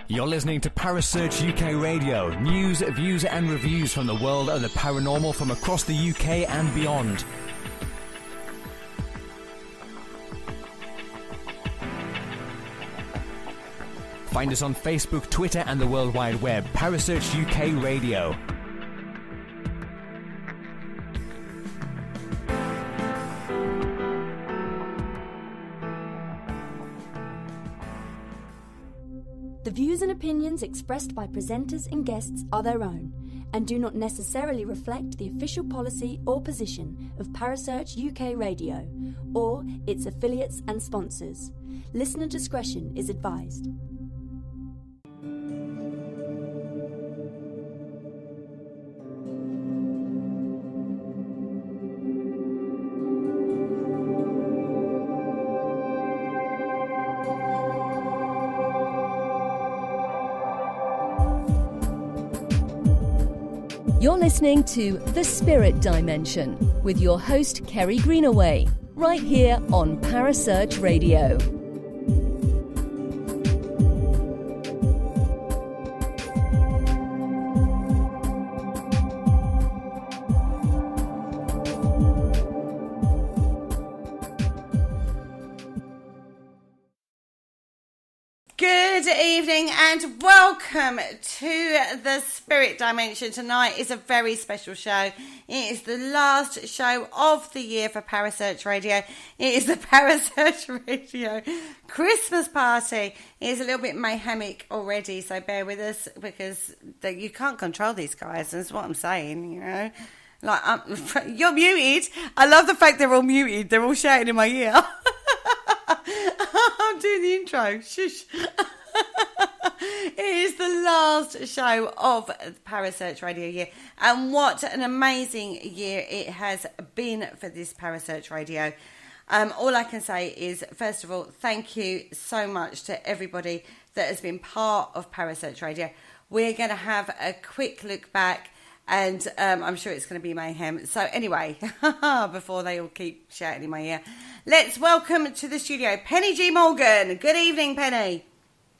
You're listening to Parasearch UK Radio. News, views and reviews from the world of the paranormal from across the UK and beyond. Find us on Facebook, Twitter and the World Wide Web. Parasearch UK Radio. The views and opinions expressed by presenters and guests are their own and do not necessarily reflect the official policy or position of Parasearch UK Radio or its affiliates and sponsors. Listener discretion is advised. You're listening to The Spirit Dimension with your host, Kerry Greenaway, right here on Parasearch Radio. Good evening and welcome to the Spirit Dimension. Tonight is a very special show. It is the last show of the year for Parasearch Radio. It is the Parasearch Radio Christmas party. It is a little bit mayhemic already, so bear with us because you can't control these guys. That's what I'm saying, you know. Like, you're muted. I love the fact they're all muted. They're all shouting in my ear. I'm doing the intro. Shush. It is the last show of the Parasearch Radio year. And what an amazing year it has been for this Parasearch Radio. All I can say is, first of all, thank you so much to everybody that has been part of Parasearch Radio. We're going to have a quick look back and I'm sure it's going to be mayhem. So anyway, before they all keep shouting in my ear, let's welcome to the studio Penny G. Morgan. Good evening, Penny.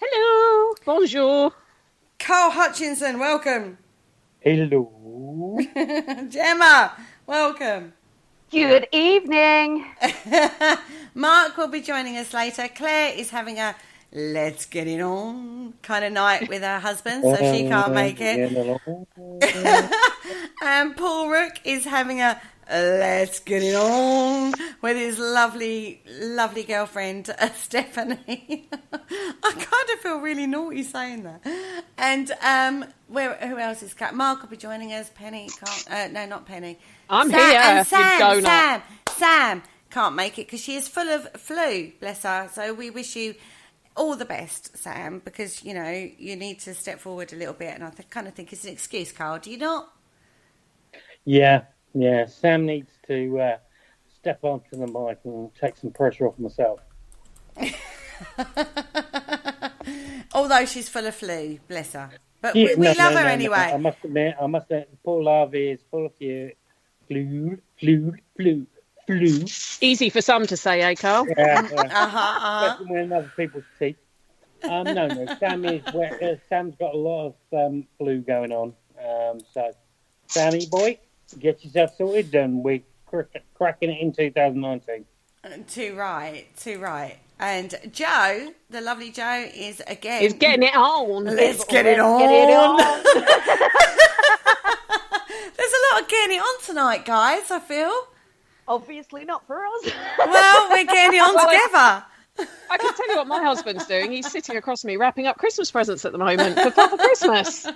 Hello. Bonjour. Carl Hutchinson, welcome. Hello. Gemma, welcome. Good evening. Mark will be joining us later. Claire is having a let's get it on kind of night with her husband, so she can't make it. And Paul Rook is having a let's get it on with his lovely, lovely girlfriend, Stephanie. I kind of feel really naughty saying that. And who else is cat? Mark will be joining us. Penny can't. No, not Penny. I'm Sam, here. And Sam can't make it because she is full of flu. Bless her. So we wish you all the best, Sam, because you know you need to step forward a little bit. And I kind of think it's an excuse, Carl. Do you not? Yeah. Sam needs to step onto the mic and take some pressure off myself. Although she's full of flu, bless her. But we love her anyway. I must admit, Paul Harvey is full of flu. Easy for some to say, eh, Carl? Yeah. Especially when other people's teeth. No. Sam's got a lot of flu going on. So, Sammy boy, get yourself sorted, and we're cracking it in 2019. Too right. And Joe, the lovely Joe, is again... He's getting it on. Let's get it on. There's a lot of getting it on tonight, guys, I feel. Obviously not for us. Well, we're getting it on together. I can tell you what my husband's doing. He's sitting across me wrapping up Christmas presents at the moment for Father Christmas.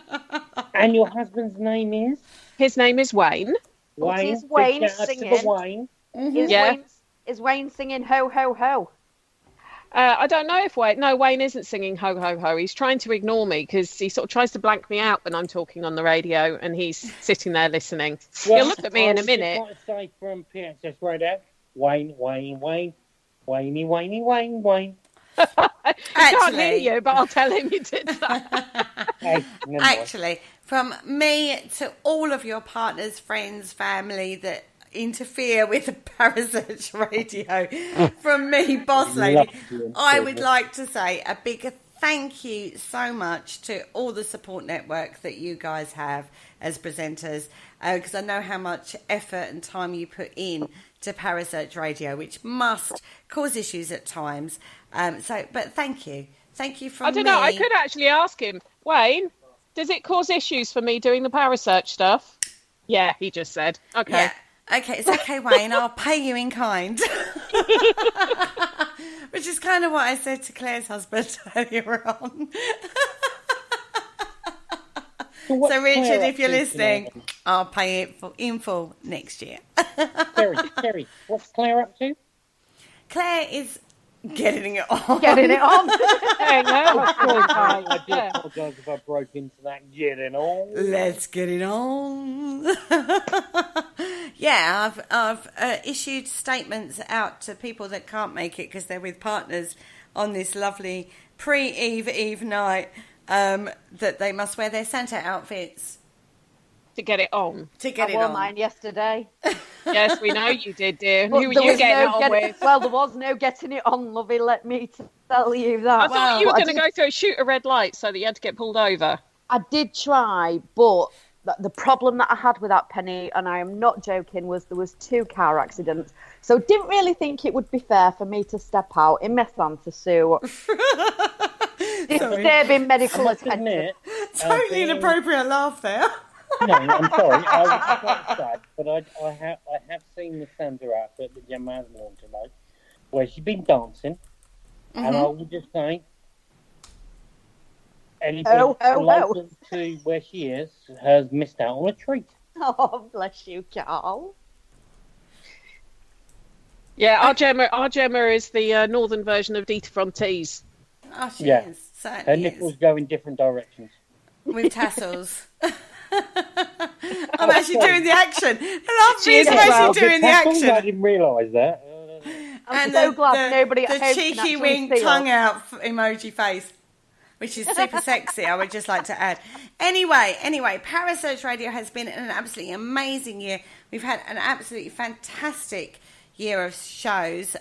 And your husband's name is? His name is Wayne. Is Wayne singing? Wayne. Mm-hmm. Is Wayne singing ho, ho, ho? I don't know if Wayne isn't singing ho, ho, ho. He's trying to ignore me because he sort of tries to blank me out when I'm talking on the radio and he's sitting there listening. Well, He'll look at me in a minute. I was just say from PXS Radio, Wayne. Wayne. I can't hear you, but I'll tell him you did that. Actually, from me to all of your partners, friends, family that interfere with the Parasearch Radio, from me, Boss Lady, I would like to say a big thank you so much to all the support network that you guys have as presenters, because I know how much effort and time you put in to Parasearch Radio, which must cause issues at times. But thank you. Thank you from I don't know. I could actually ask him, Wayne, does it cause issues for me doing the Parasearch stuff? Yeah, he just said. Okay. Yeah. Okay, it's okay, Wayne. I'll pay you in kind. Which is kind of what I said to Claire's husband earlier on. So Richard, if you're listening, I'll pay it in full next year. Terry, what's Claire up to? Claire is getting it on. Getting it on. I do apologise if I broke into that getting on. Let's get it on. Yeah, I've issued statements out to people that can't make it because they're with partners on this lovely pre-Eve night, that they must wear their Santa outfits. To get it on. I wore mine yesterday. Yes, we know you did, dear. But Who were you getting it on with? Well, there was no getting it on, lovey, let me tell you that. I thought you were going to go through a shoot a red light so that you had to get pulled over. I did try, but the problem that I had with that, Penny, and I am not joking, was there was 2 car accidents. So didn't really think it would be fair for me to step out in my Santa suit. Disturbing medical attention. Totally inappropriate laugh there. No, I'm sorry. I was quite sad, but I have seen the Santa outfit that Gemma has worn tonight, where she's been dancing, and I will just say, anybody local to where she is has missed out on a treat. Oh, bless you, Carl. Yeah, our Gemma is the northern version of Dita from Tees. Oh, she is. Certainly her nipples go in different directions. With tassels. I'm actually doing the action. She's actually doing the action. I didn't realise that. I'm so glad nobody at the home cheeky can wink, see tongue out emoji face, which is super sexy. I would just like to add. Anyway, Parasearch Radio has been an absolutely amazing year. We've had an absolutely fantastic year of shows.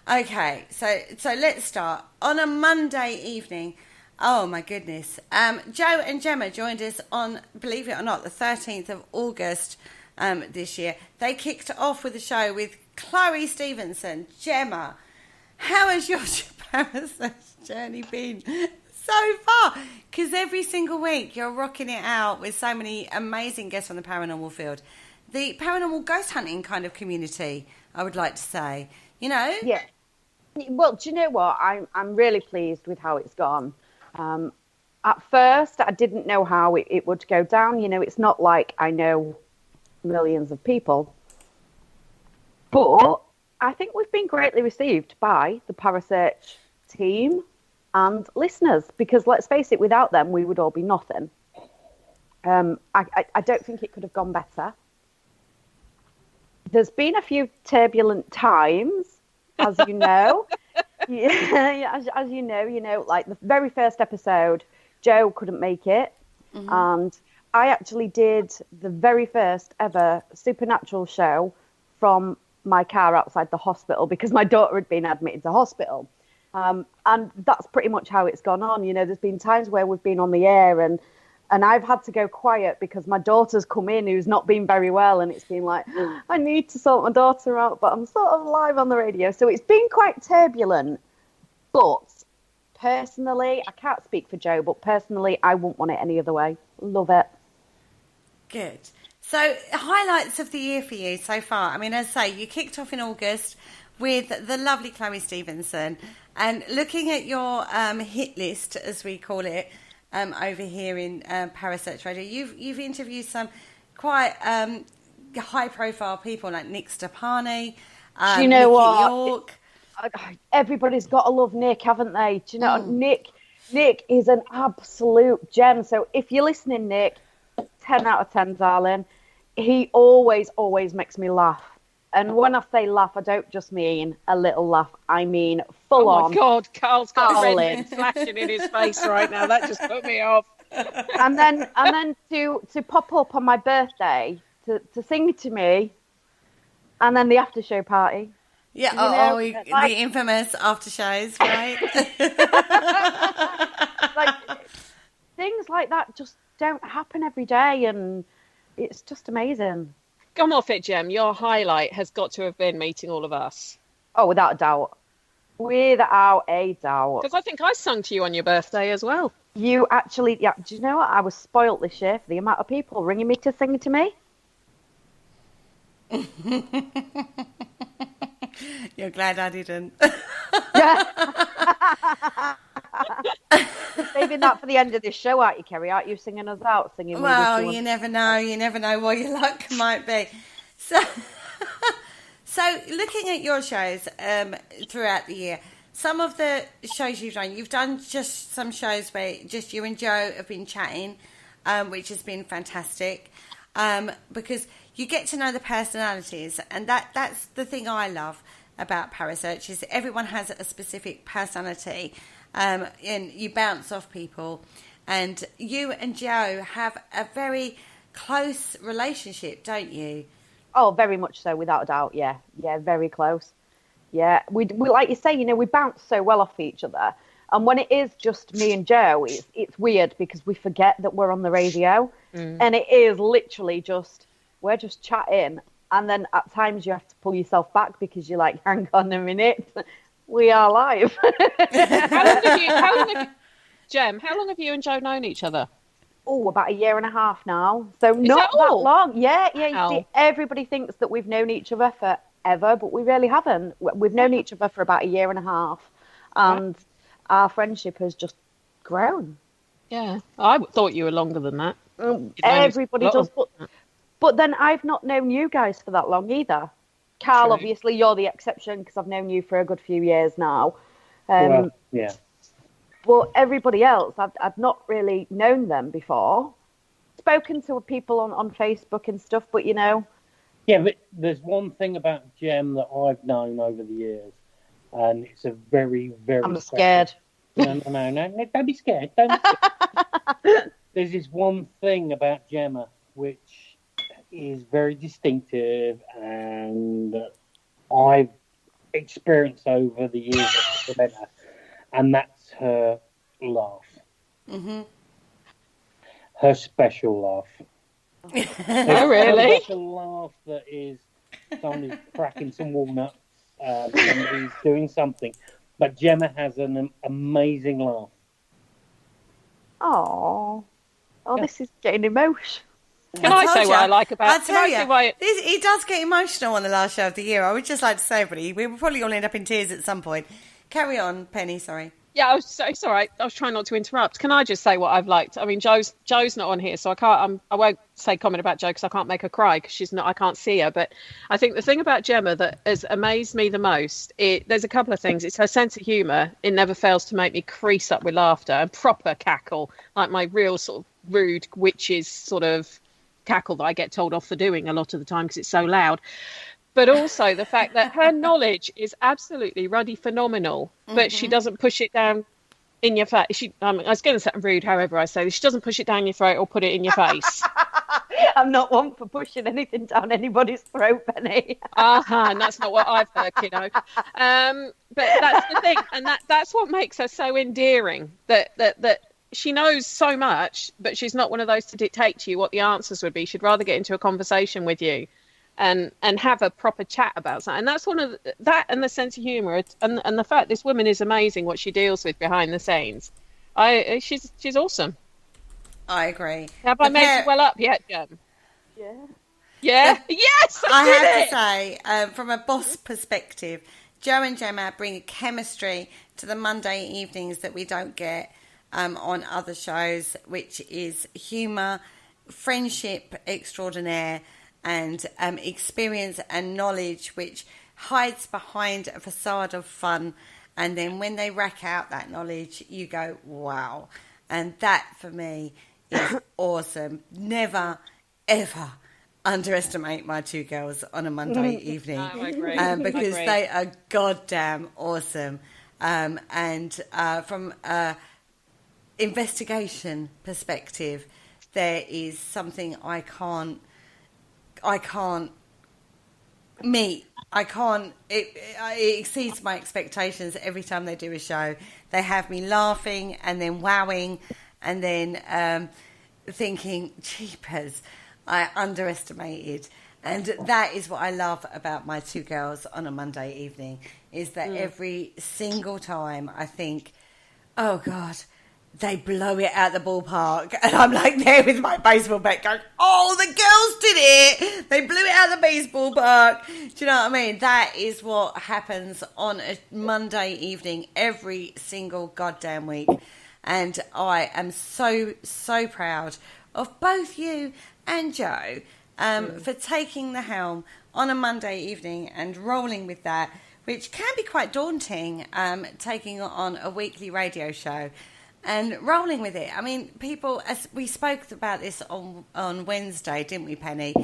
Okay, so let's start on a Monday evening. Oh my goodness. Joe and Gemma joined us on, believe it or not, the 13th of August this year. They kicked off with the show with Chloe Stevenson. Gemma, how has your Parasearch journey been so far? Because every single week you're rocking it out with so many amazing guests from the paranormal field. The paranormal ghost hunting kind of community, I would like to say. You know? Yeah. Well, do you know what? I'm really pleased with how it's gone. At first, I didn't know how it would go down. You know, it's not like I know millions of people. But I think we've been greatly received by the Parasearch team and listeners, because let's face it, without them, we would all be nothing. I don't think it could have gone better. There's been a few turbulent times, as you know. As you know, like the very first episode, Joe couldn't make it. Mm-hmm. And I actually did the very first ever supernatural show from my car outside the hospital because my daughter had been admitted to hospital. And that's pretty much how it's gone on. You know, there's been times where we've been on the air and I've had to go quiet because my daughter's come in who's not been very well, and it's been like, I need to sort my daughter out, but I'm sort of live on the radio. So it's been quite turbulent. But personally, I can't speak for Joe, but personally, I wouldn't want it any other way. Love it. Good. So highlights of the year for you so far. I mean, as I say, you kicked off in August with the lovely Chloe Stevenson, and looking at your hit list, as we call it, over here in Parasearch Radio, you've interviewed some quite high-profile people like Nick Stepani, Do you know Mickey what? York. Everybody's got to love Nick, haven't they? Do you know, Nick is an absolute gem. So if you're listening, Nick, 10 out of 10, darling. He always makes me laugh. And when I say laugh, I don't just mean a little laugh. I mean full on. Oh, my God. Carl's got a red flashing in his face right now. That just put me off. And then to pop up on my birthday, to sing to me, and then the after show party. Yeah, the infamous after shows, right? things like that just don't happen every day, and it's just amazing. Come off it, Jem. Your highlight has got to have been meeting all of us. Oh, without a doubt. Without a doubt. Because I think I sung to you on your birthday as well. You actually, yeah, do you know what? I was spoilt this year for the amount of people ringing me to sing to me. You're glad I didn't. Saving that for the end of this show, aren't you, Kerry? Aren't you singing us out? Singing Well, you never know. You never know what your luck might be. So, so looking at your shows throughout the year, some of the shows you've done just some shows where just you and Joe have been chatting, which has been fantastic, because you get to know the personalities, and that's the thing I love about Parasearch is everyone has a specific personality, and you bounce off people, and you and Joe have a very close relationship, don't you? Oh, very much so, without a doubt. Yeah, very close. Yeah, we like you say, we bounce so well off each other, and when it is just me and Joe, it's weird because we forget that we're on the radio, and it is literally we're just chatting. And then at times you have to pull yourself back because you're like, hang on a minute, we are live. Jem, how long have you and Joe known each other? Oh, about a year and a half now. So not that long. Yeah. You see, everybody thinks that we've known each other forever, but we really haven't. We've known each other for about a year and a half. And our friendship has just grown. Yeah, I thought you were longer than that. Everybody does. But then I've not known you guys for that long either. Carl, True. Obviously, you're the exception because I've known you for a good few years now. Well, yeah. But everybody else, I've not really known them before. Spoken to people on Facebook and stuff, but Yeah, but there's one thing about Jem that I've known over the years, and it's a very, very... I'm scared. No, don't be scared. Don't be scared. There's this one thing about Gemma which is very distinctive, and I've experienced over the years of the her, and that's her laugh. Mm-hmm. Her special laugh. Oh, really? Her special laugh that is somebody's cracking some walnuts, somebody's doing something, but Gemma has an amazing laugh. Oh, this is getting emotional. Can I say what I like about... I tell you, he does get emotional on the last show of the year. I would just like to say, everybody, we will probably all end up in tears at some point. Carry on, Penny, sorry. Yeah, it's all right. I was trying not to interrupt. Can I just say what I've liked? I mean, Joe's not on here, so I can't. I won't say comment about Jo because I can't make her cry because she's not. I can't see her. But I think the thing about Gemma that has amazed me the most, there's a couple of things. It's her sense of humour. It never fails to make me crease up with laughter and proper cackle, like my real sort of rude witches sort of cackle that I get told off for doing a lot of the time because it's so loud. But also the fact that her knowledge is absolutely ruddy phenomenal, but she doesn't push it down in your face. I was going to sound rude, however I say this. She doesn't push it down your throat or put it in your face. I'm not one for pushing anything down anybody's throat, Penny. And that's not what I've heard, kiddo. But that's the thing, and that's what makes her so endearing. That she knows so much, but she's not one of those to dictate to you what the answers would be. She'd rather get into a conversation with you and have a proper chat about something. And that's one of that, and the sense of humour, and the fact this woman is amazing what she deals with behind the scenes. She's awesome. I agree. Have I made you well up yet, Jem? Yeah. Yeah. Yes, I did have it. to say, from a boss perspective, Joe and Gemma bring a chemistry to the Monday evenings that we don't get on other shows, which is humour, friendship extraordinaire, and experience and knowledge which hides behind a facade of fun. And then when they rack out that knowledge, you go, wow. And that, for me, is awesome. Never, ever underestimate my two girls on a Monday evening. No, I agree. Because they are goddamn awesome. And from an investigation perspective, there is something I can't meet. It exceeds my expectations every time they do a show. They have me laughing and then wowing and then thinking, jeepers, I underestimated. And that is what I love about my two girls on a Monday evening, is that every single time I think, oh God, they blow it out the ballpark. And I'm like there with my baseball bat going, oh, the girls did it. They blew it out the baseball park. Do you know what I mean? That is what happens on a Monday evening every single goddamn week. And I am so, so proud of both you and Joe for taking the helm on a Monday evening and rolling with that, which can be quite daunting, taking on a weekly radio show and rolling with it. I mean, people, as we spoke about this on Wednesday, didn't we, Penny?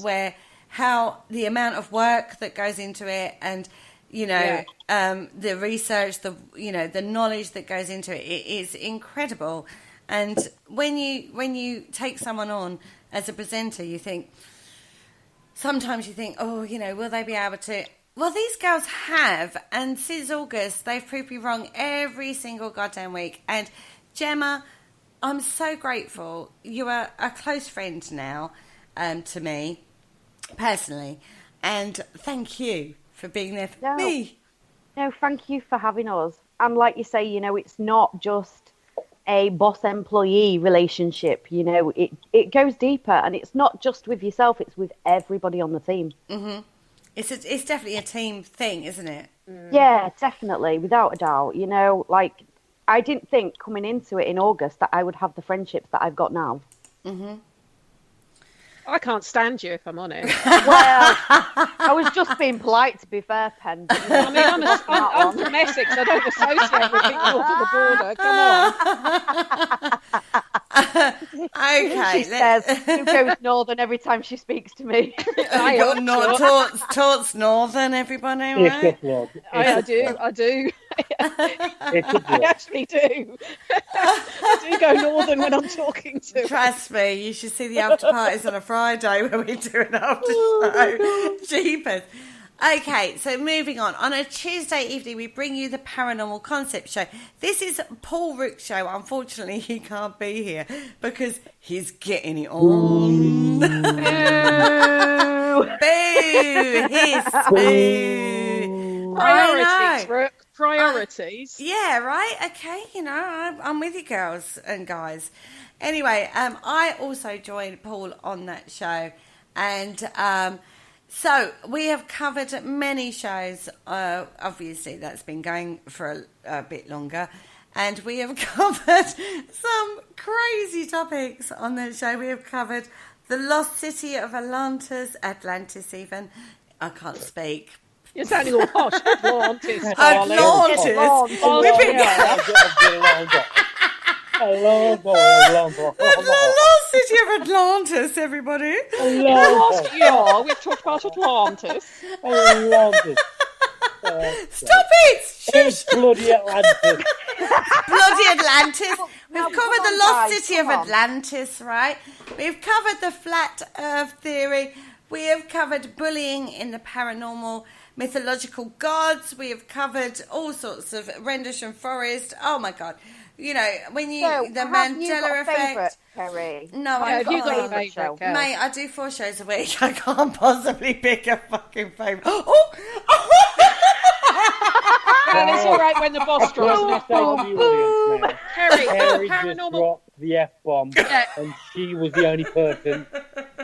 Where how the amount of work that goes into it, and the research, the knowledge that goes into it, it is incredible. And when you take someone on as a presenter, sometimes you think, oh, will they be able to? Well, these girls have, and since August, they've proved me wrong every single goddamn week. And Gemma, I'm so grateful. You are a close friend now to me, personally. And thank you for being there for me. No, thank you for having us. And like you say, it's not just a boss-employee relationship. It goes deeper, and it's not just with yourself, it's with everybody on the team. Mm-hmm. It's definitely a team thing, isn't it? Yeah, definitely, without a doubt. I didn't think coming into it in August that I would have the friendships that I've got now. Mm-hmm. I can't stand you, if I'm honest. Well, I was just being polite, to be fair, Pen. But, I'm from Essex. I don't associate with people north of the border. Come on. Okay. She says, who goes northern every time she speaks to me? I got Torts Northern, everybody, right? I do. I actually do. I do go northern when I'm talking to. Trust me, you should see the after parties on a Friday when we do an after show. Jeepers. Okay, so moving on. On a Tuesday evening, we bring you the Paranormal Concept Show. This is Paul Rook's show. Unfortunately, he can't be here because he's getting it on. Boo! He's boo! Priorities, Rook. Priorities. Yeah, right? Okay, I'm with you girls and guys. Anyway, I also joined Paul on that show. And so we have covered many shows. Obviously, that's been going for a bit longer. And we have covered some crazy topics on that show. We have covered the lost city of Atlantis even. I can't speak. You're sounding all posh. Atlantis. The lost city of Atlantis, everybody. Yeah, we've talked about Atlantis. Stop it! Shush. Bloody Atlantis. Bloody Atlantis. We've covered the lost city of Atlantis, right? We've covered the flat earth theory. We have covered bullying in the paranormal, mythological gods. We have covered all sorts of Rendlesham Forest. Oh my God. When the Mandela effect. Kerry? No, I've got a favourite show. Mate, I do 4 shows a week. I can't possibly pick a fucking favourite. Well, it's all right when the boss drops it. Kerry just dropped the F-bomb, and she was the only person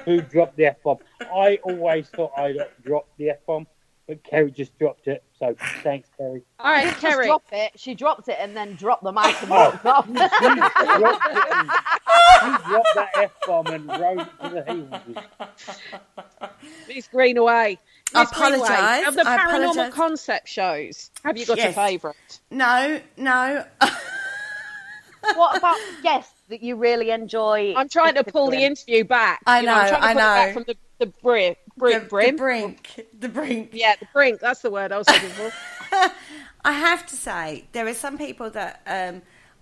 who dropped the F-bomb. I always thought I'd dropped the F-bomb, but Kerry just dropped it. So thanks, Kerry. All right, Kerry. She dropped it and then dropped the mic and walked off. She dropped that F-bomb and rode it to the hills. Miss Greenaway. I apologise. Of the paranormal concept shows, have you got a favourite? No. What about the guests that you really enjoy? I'm trying to pull the interview back. I know. I'm trying to pull it back from the brink. The brink. Yeah, the brink. That's the word I was looking for. I have to say, there are some people that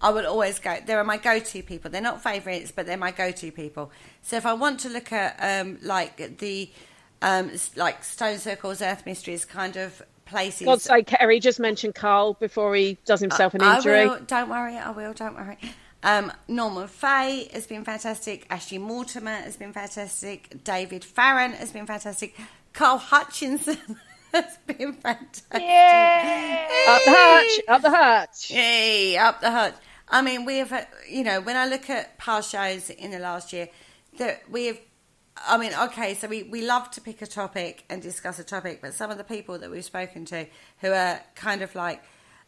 I will always go. There are my go-to people. They're not favourites, but they're my go-to people. So if I want to look at like Stone Circles, Earth Mysteries kind of places. God's sake, Kerry, just mention Carl before he does himself an injury. Don't worry. Norman Fay has been fantastic. Ashley Mortimer has been fantastic. David Farron has been fantastic. Carl Hutchinson has been fantastic. Yay! Up the hutch, up the hutch. Yay, up the hutch. I mean, we have, when I look at past shows in the last year, that we have, so we love to pick a topic and discuss a topic, but some of the people that we've spoken to who are kind of like,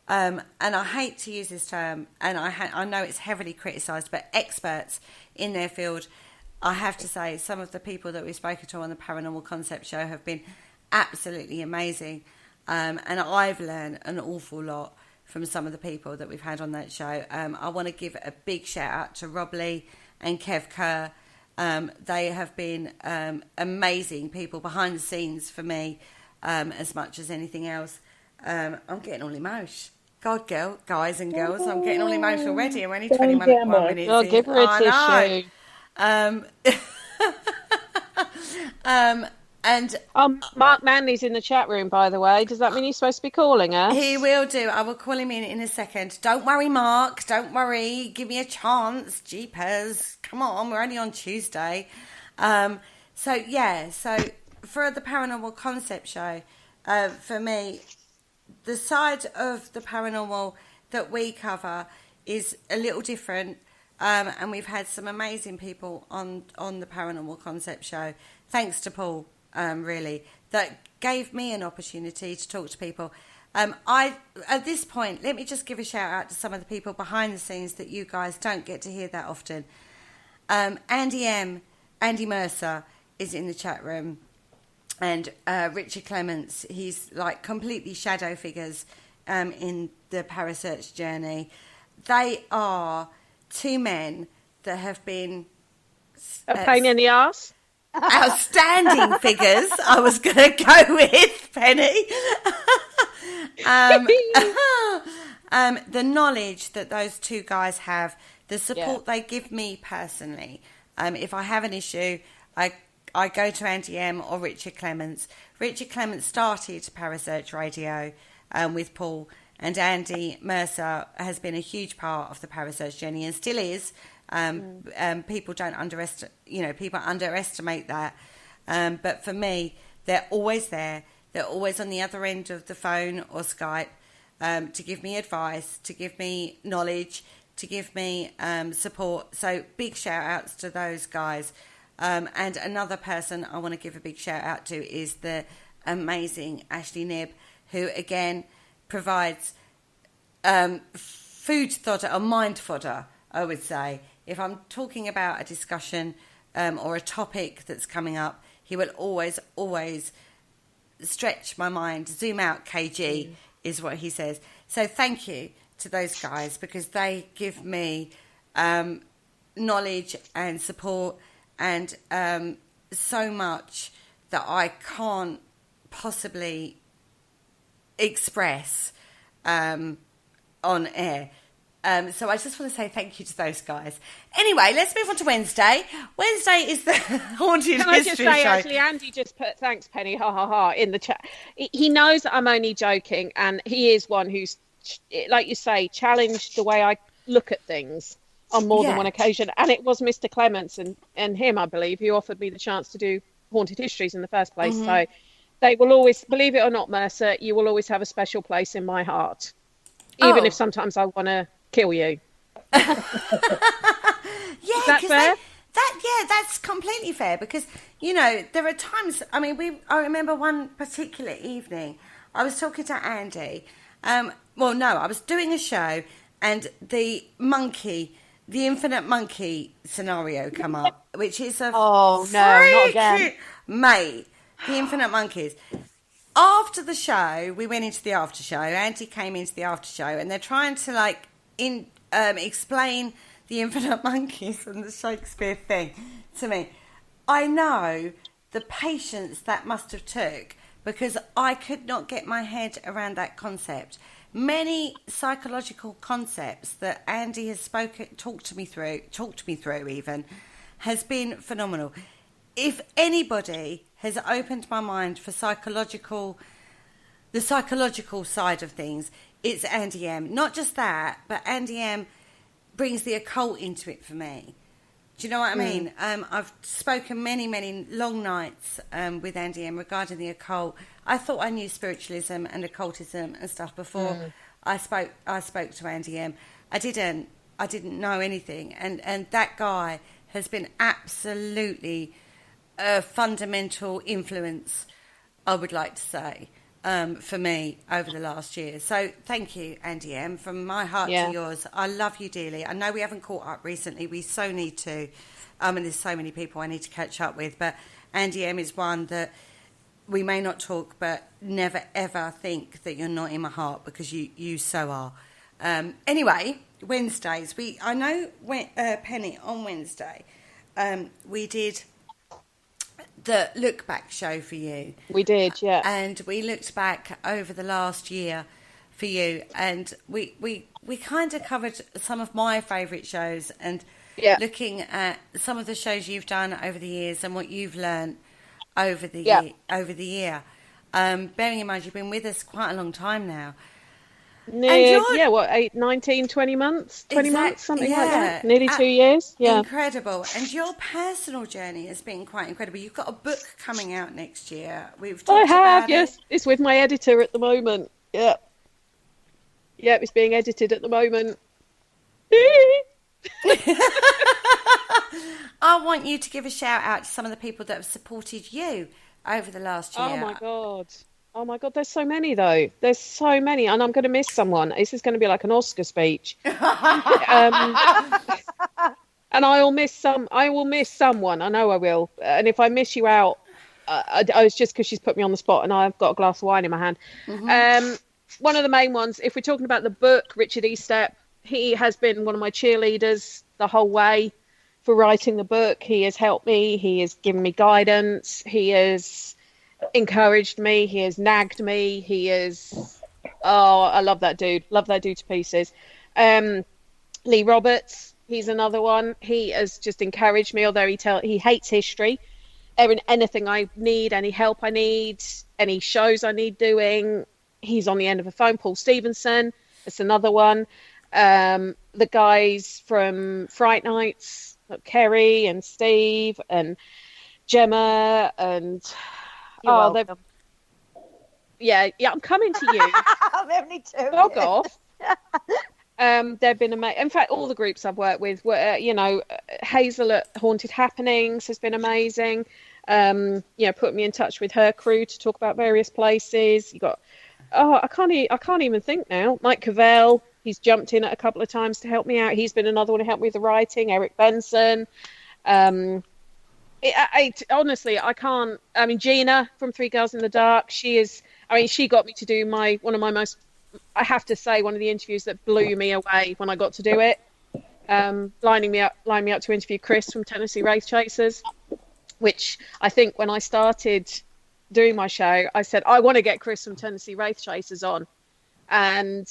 and I hate to use this term, and I know it's heavily criticised, but experts in their field, I have to say, some of the people that we've spoken to on the Paranormal Concept Show have been absolutely amazing, and I've learned an awful lot from some of the people that we've had on that show. I want to give a big shout out to Rob Lee and Kev Kerr. They have been amazing people behind the scenes for me, as much as anything else. I'm getting all emotional. God, guys and girls, I'm getting all emotional already. I'm only 21 minutes Oh, in. give her a tissue. And Mark Manley's in the chat room, by the way. Does that mean he's supposed to be calling us? He will do. I will call him in a second. Don't worry, Mark. Don't worry. Give me a chance. Jeepers. Come on. We're only on Tuesday. So for the Paranormal Concept Show, for me, the side of the paranormal that we cover is a little different. And we've had some amazing people on the Paranormal Concept Show. Thanks to Paul. Really, that gave me an opportunity to talk to people. At this point, let me just give a shout out to some of the people behind the scenes that you guys don't get to hear that often. Andy Mercer is in the chat room, and Richard Clements. He's like completely shadow figures in the Parasearch journey. They are two men that have been a pain in the arse. Outstanding figures, I was going to go with, Penny. The knowledge that those two guys have, the support they give me personally. If I have an issue, I go to Andy M or Richard Clements. Richard Clements started Parasearch Radio with Paul, and Andy Mercer has been a huge part of the Parasearch journey and still is. People people underestimate that. But for me, they're always there. They're always on the other end of the phone or Skype to give me advice, to give me knowledge, to give me support. So big shout outs to those guys. And another person I want to give a big shout out to is the amazing Ashley Nibb, who again provides food fodder or mind fodder, I would say. If I'm talking about a discussion or a topic that's coming up, he will always stretch my mind. Zoom out, KG, is what he says. So thank you to those guys, because they give me knowledge and support and so much that I can't possibly express on air. So I just want to say thank you to those guys. Anyway, let's move on to Wednesday. Wednesday is the Haunted Can I History just say, Show. actually, Andy just put thanks, Penny, ha ha ha, in the chat. He knows that I'm only joking, and he is one who's, like you say, challenged the way I look at things on more than one occasion. And it was Mr. Clements and him, I believe, who offered me the chance to do Haunted Histories in the first place. Mm-hmm. So they will always, believe it or not, Mercer, you will always have a special place in my heart, even if sometimes I want to kill you. Yeah, is that fair? That's completely fair, because there are times. I mean, I remember one particular evening I was talking to Andy. I was doing a show, and the infinite monkey scenario come up, which is a not again, mate. The infinite monkeys. After the show, we went into the after show. Andy came into the after show, and they're trying to explain the infinite monkeys and the Shakespeare thing to me. I know the patience that must have took, because I could not get my head around that concept. Many psychological concepts that Andy has talked to me through even, has been phenomenal. If anybody has opened my mind for the psychological side of things, it's Andy M. Not just that, but Andy M brings the occult into it for me. Do you know what I mean? I've spoken many long nights with Andy M regarding the occult. I thought I knew spiritualism and occultism and stuff before I spoke to Andy M. I didn't know anything, and that guy has been absolutely a fundamental influence, I would like to say, for me over the last year. So thank you, Andy M, from my heart to yours. I love you dearly. I know we haven't caught up recently. We so need to. And there's so many people I need to catch up with. But Andy M is one that we may not talk, but never ever think that you're not in my heart, because you so are. Anyway, Wednesdays. I know Penny, on Wednesday, we did the look back show for you. We did, yeah. And we looked back over the last year for you, and we kind of covered some of my favourite shows, and looking at some of the shows you've done over the years and what you've learned over the year. Bearing in mind you've been with us quite a long time now. What, 19, 20 months? 20 months, something like that? Nearly 2 years? Yeah. Incredible. And your personal journey has been quite incredible. You've got a book coming out next year. We've talked about yes. It's with my editor at the moment. Yeah. Yeah, it's being edited at the moment. I want you to give a shout out to some of the people that have supported you over the last year. Oh my God, there's so many though. There's so many, and I'm going to miss someone. This is going to be like an Oscar speech. And I will miss someone. I know I will. And if I miss you out, it's just because she's put me on the spot, and I've got a glass of wine in my hand. One of the main ones, if we're talking about the book, Richard Estep, he has been one of my cheerleaders the whole way for writing the book. He has helped me. He has given me guidance. He has encouraged me. He has nagged me. He is, I love that dude. Love that dude to pieces. Lee Roberts, he's another one. He has just encouraged me, although he hates history. Anything I need, any help I need, any shows I need doing, he's on the end of a phone. Paul Stevenson, that's another one. The guys from Fright Nights, like Kerry and Steve and Gemma, and I'm coming to you. I'm only two. Bog off. They've been amazing. In fact, all the groups I've worked with were, Hazel at Haunted Happenings has been amazing. Put me in touch with her crew to talk about various places. You got, I can't even think now. Mike Cavell, he's jumped in a couple of times to help me out. He's been another one to help me with the writing. Eric Benson. Honestly, I can't. I mean, Gina from Three Girls in the Dark. She got me to do one of my most. I have to say, one of the interviews that blew me away when I got to do it. Lining me up to interview Chris from Tennessee Wraith Chasers, which I think when I started doing my show, I said I want to get Chris from Tennessee Wraith Chasers on, and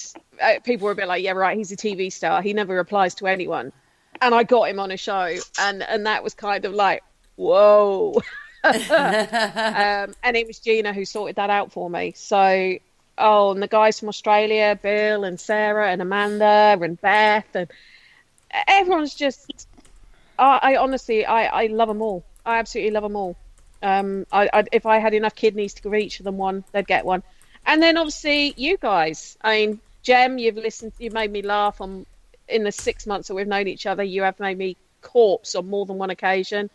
people were a bit like, yeah, right, he's a TV star. He never replies to anyone, and I got him on a show, and that was kind of like, whoa. And it was Gina who sorted that out for me. So, and the guys from Australia, Bill and Sarah and Amanda and Beth, and everyone's just, I honestly love them all. I absolutely love them all. If I had enough kidneys to give each of them one, they'd get one. And then obviously you guys, I mean, Jem, you've made me laugh in the 6 months that we've known each other. You have made me corpse on more than one occasion.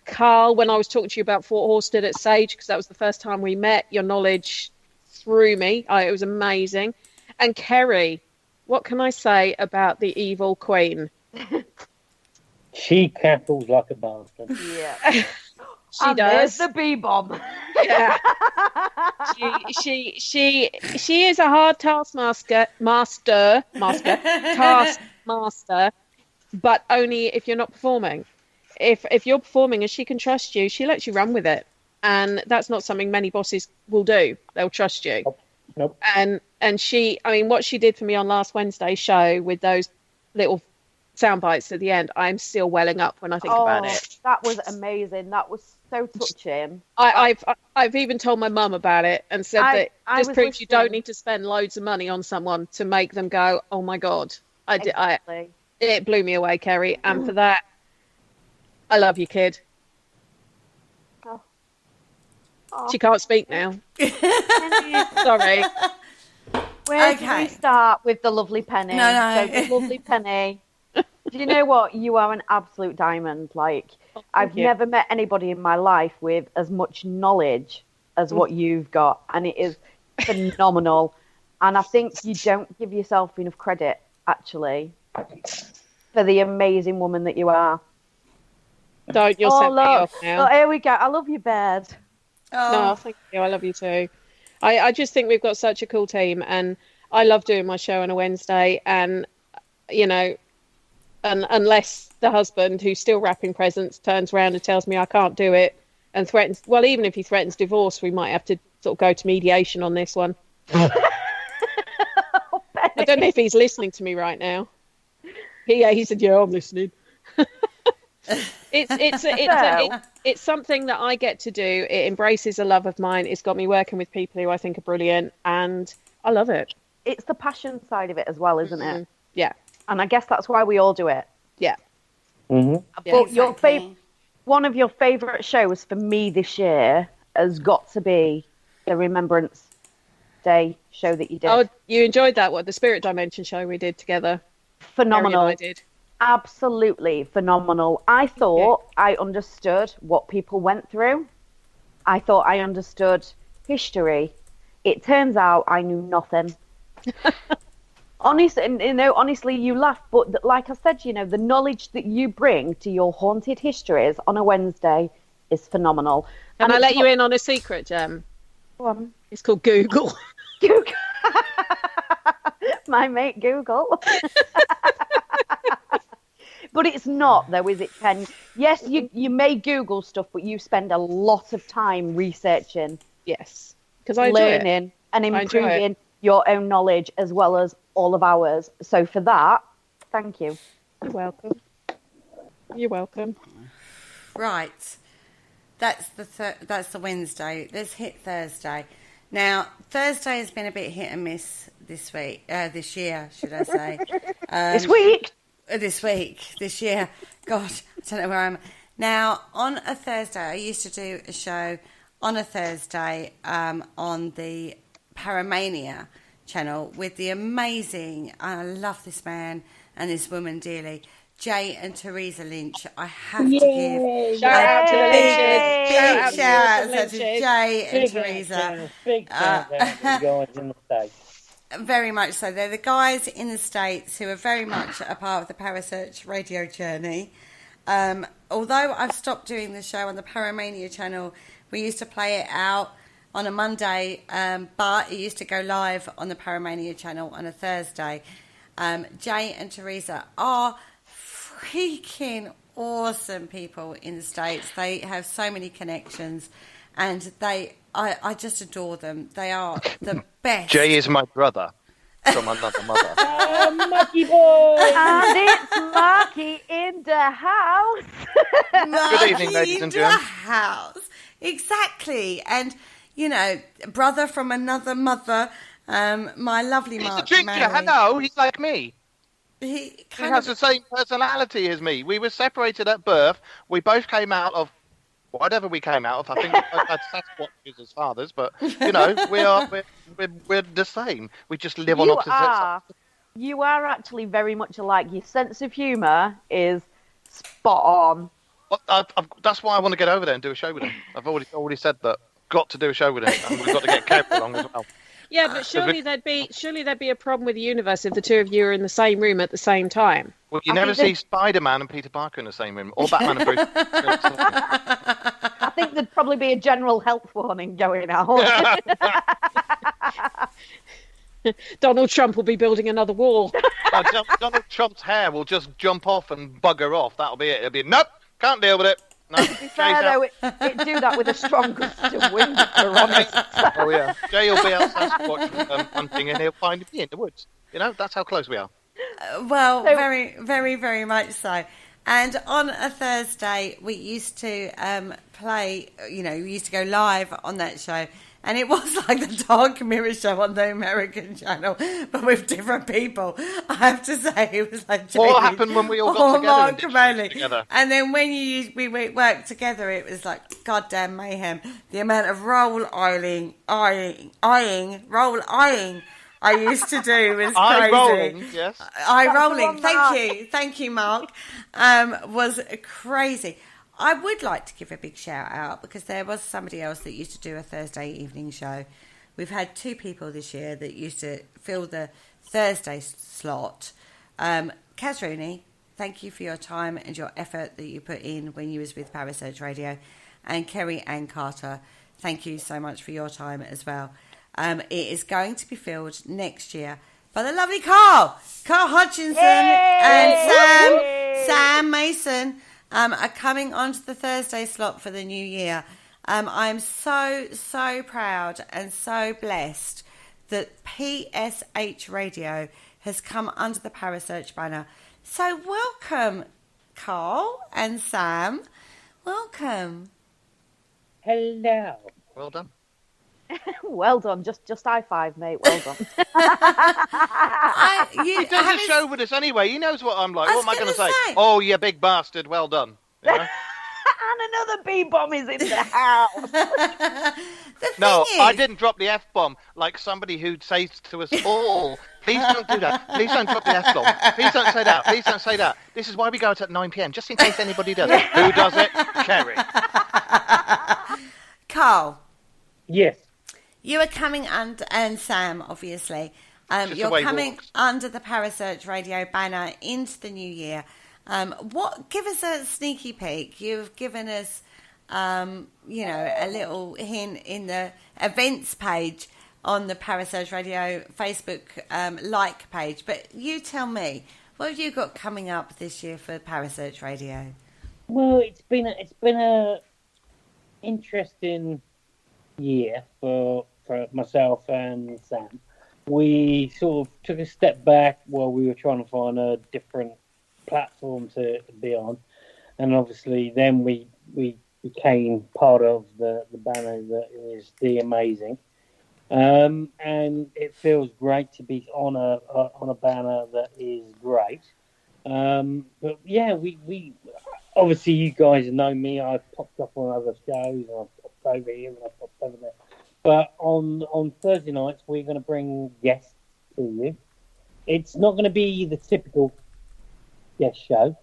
Carl, when I was talking to you about Fort Horsted at Sage, because that was the first time we met, your knowledge threw me. It was amazing. And Kerry, what can I say about the evil queen? She cackles like a bastard. Yeah. She does. The bee-bomb. Yeah. She is a hard taskmaster, but only if you're not performing. If you're performing and she can trust you, she lets you run with it. And that's not something many bosses will do. They'll trust you. Nope. And she, I mean, what she did for me on last Wednesday's show with those little sound bites at the end, I'm still welling up when I think about it. That was amazing. That was so touching. I've even told my mum about it and said that just proves you don't need to spend loads of money on someone to make them go, oh my God. Exactly. It blew me away, Kerry, and for that, I love you, kid. Oh. She can't speak now. Sorry. Where do we start with the lovely Penny? No. So the lovely Penny. Do you know what? You are an absolute diamond. Like, I've never met anybody in my life with as much knowledge as what you've got, and it is phenomenal. And I think you don't give yourself enough credit, actually, for the amazing woman that you are. Don't, you'll set me off now. Oh, here we go. I love you, Bird. No, thank you. I love you too. I just think we've got such a cool team, and I love doing my show on a Wednesday. And, you know, unless the husband, who's still wrapping presents, turns around and tells me I can't do it and threatens, well, even if he threatens divorce, we might have to sort of go to mediation on this one. I don't know if he's listening to me right now. He said, yeah, I'm listening. It's something that I get to do. It embraces a love of mine. It's got me working with people who I think are brilliant, and I love it. It's the passion side of it as well, isn't it? Yeah. And I guess that's why we all do it. Yeah. Mm-hmm. But one of your favourite shows for me this year has got to be the Remembrance Day show that you did. Oh, you enjoyed that? What, the Spirit Dimension show we did together? Phenomenal. I did. Absolutely phenomenal. I thought I understood what people went through. I thought I understood history. It turns out I knew nothing. Honestly, you laugh, but like I said, the knowledge that you bring to your haunted histories on a Wednesday is phenomenal. Can I let you in on a secret, Jem? Go on. It's called Google. Google. My mate Google. But it's not, though, is it, Ken? Yes, you may Google stuff, but you spend a lot of time researching. Yes, because I learning and improving your own knowledge as well as all of ours. So for that, thank you. You're welcome. You're welcome. Right, that's the Wednesday. Let's hit Thursday. Now, Thursday has been a bit hit and miss this year, should I say? This year. God, I don't know where I'm. Now, on a Thursday, I used to do a show on a Thursday on the Paramania channel with the amazing, I love this man and this woman dearly, Jay and Teresa Lynch. I have to give shout out to the big shout out to Jay and Teresa. Big shout out to the guys in the States. Very much so. They're the guys in the States who are very much a part of the Parasearch radio journey. Although I've stopped doing the show on the Paramania channel, we used to play it out on a Monday, but it used to go live on the Paramania channel on a Thursday. Jay and Teresa are freaking awesome people in the States. They have so many connections, and I just adore them. They are the best. Jay is my brother from another mother. Mucky boy! And it's Marky in the house. Good evening, ladies and gentlemen. House. Exactly. And, brother from another mother, my lovely Mark. He's a ginger, hello, he's like me. He has the same personality as me. We were separated at birth. We both came out of whatever we came out of. I think that's Sasquatches as fathers, but we're the same. We just live on opposite sides. You are actually very much alike. Your sense of humour is spot on. That's why I want to get over there and do a show with him. I've already said that. Got to do a show with him, and we've got to get Kev along as well. Yeah, but surely there'd be a problem with the universe if the two of you are in the same room at the same time. Well, you never see Spider-Man and Peter Parker in the same room, or Batman and Bruce. I think there'd probably be a general health warning going out. Donald Trump will be building another wall. Donald Trump's hair will just jump off and bugger off. That'll be it. It'll be, nope, can't deal with it. No, to be fair, though, it'd do that with a strong gust of wind, if we're honest. Oh, yeah. Jay will be out Sasquatch hunting, and he'll find me in the woods. That's how close we are. Very, very, very much so. And on a Thursday, we used to play, we used to go live on that show And it was like the Dark Mirror show on the American channel, but with different people. I have to say, it was like What happened when we all got together Mark and did Crowley. shows together? And then when we worked together, it was like goddamn mayhem. The amount of role eyeing I used to do was crazy. Eye rolling, yes. Eye rolling. Thank you, Mark. Was crazy. I would like to give a big shout out because there was somebody else that used to do a Thursday evening show. We've had 2 people this year that used to fill the Thursday slot. Kaz Rooney, thank you for your time and your effort that you put in when you was with Parasearch Radio. And Kerry Ann Carter, thank you so much for your time as well. It is going to be filled next year by the lovely Carl Hutchinson and Sam Mason. Are coming onto the Thursday slot for the new year. I'm so proud and so blessed that PSH Radio has come under the Parasearch banner. So welcome, Carl and Sam. Welcome. Hello. Well done. Well done. Just high five, mate. Well done. He does a show with us anyway. He knows what I'm like. What am I going to say? Oh, you big bastard. Well done. You know? And another B-bomb is in the house. No, I didn't drop the F-bomb like somebody who says to us all, please don't do that. Please don't drop the F-bomb. Please don't say that. Please don't say that. This is why we go out at 9 p.m, just in case anybody does it. Who does it? Kerry. Carl. Yes. You are coming under, and Sam, obviously. You're coming under the Parasearch Radio banner into the new year. Give us a sneaky peek. You've given us, a little hint in the events page on the Parasearch Radio Facebook like page. But you tell me, what have you got coming up this year for Parasearch Radio? Well, it's been a interesting year for myself and Sam. We sort of took a step back while we were trying to find a different platform to be on, and obviously then we became part of the banner that is The Amazing, and it feels great to be on a banner that is great. But yeah, we obviously, you guys know me. I've popped up on other shows, and I've popped over here and I've popped over there. But on Thursday nights, we're going to bring guests to you. It's not going to be the typical guest show.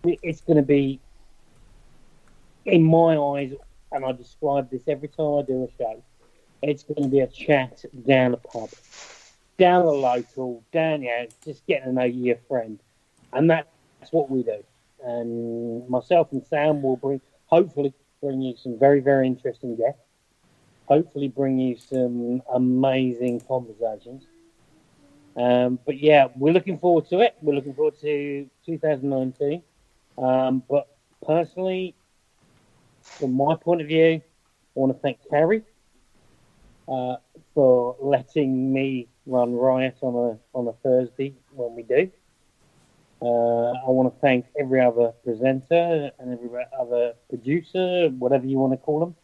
It's going to be, in my eyes, and I describe this every time I do a show, it's going to be a chat down a pub, down the local, just getting to know your friend. And that's what we do. And myself and Sam will hopefully bring you some very, very interesting guests. Hopefully bring you some amazing conversations. But yeah, we're looking forward to it. We're looking forward to 2019. But personally, from my point of view, I want to thank Carrie for letting me run riot on a Thursday when we do. I want to thank every other presenter and every other producer, whatever you want to call them.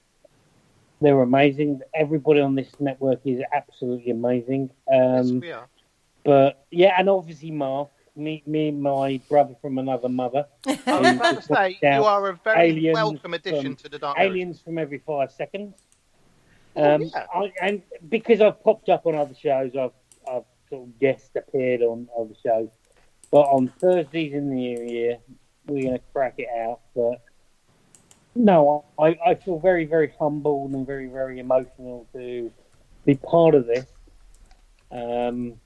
They're amazing. Everybody on this network is absolutely amazing. Yes, we are. But yeah, and obviously Mark, me and my brother from another mother. I was about to say, you are a very welcome addition to the Dark Aliens from every 5 seconds. Yeah. And because I've popped up on other shows, I've sort of guest appeared on other shows. But on Thursdays in the new year, we're going to crack it out. But no, I feel very, very humbled and very, very emotional to be part of this. And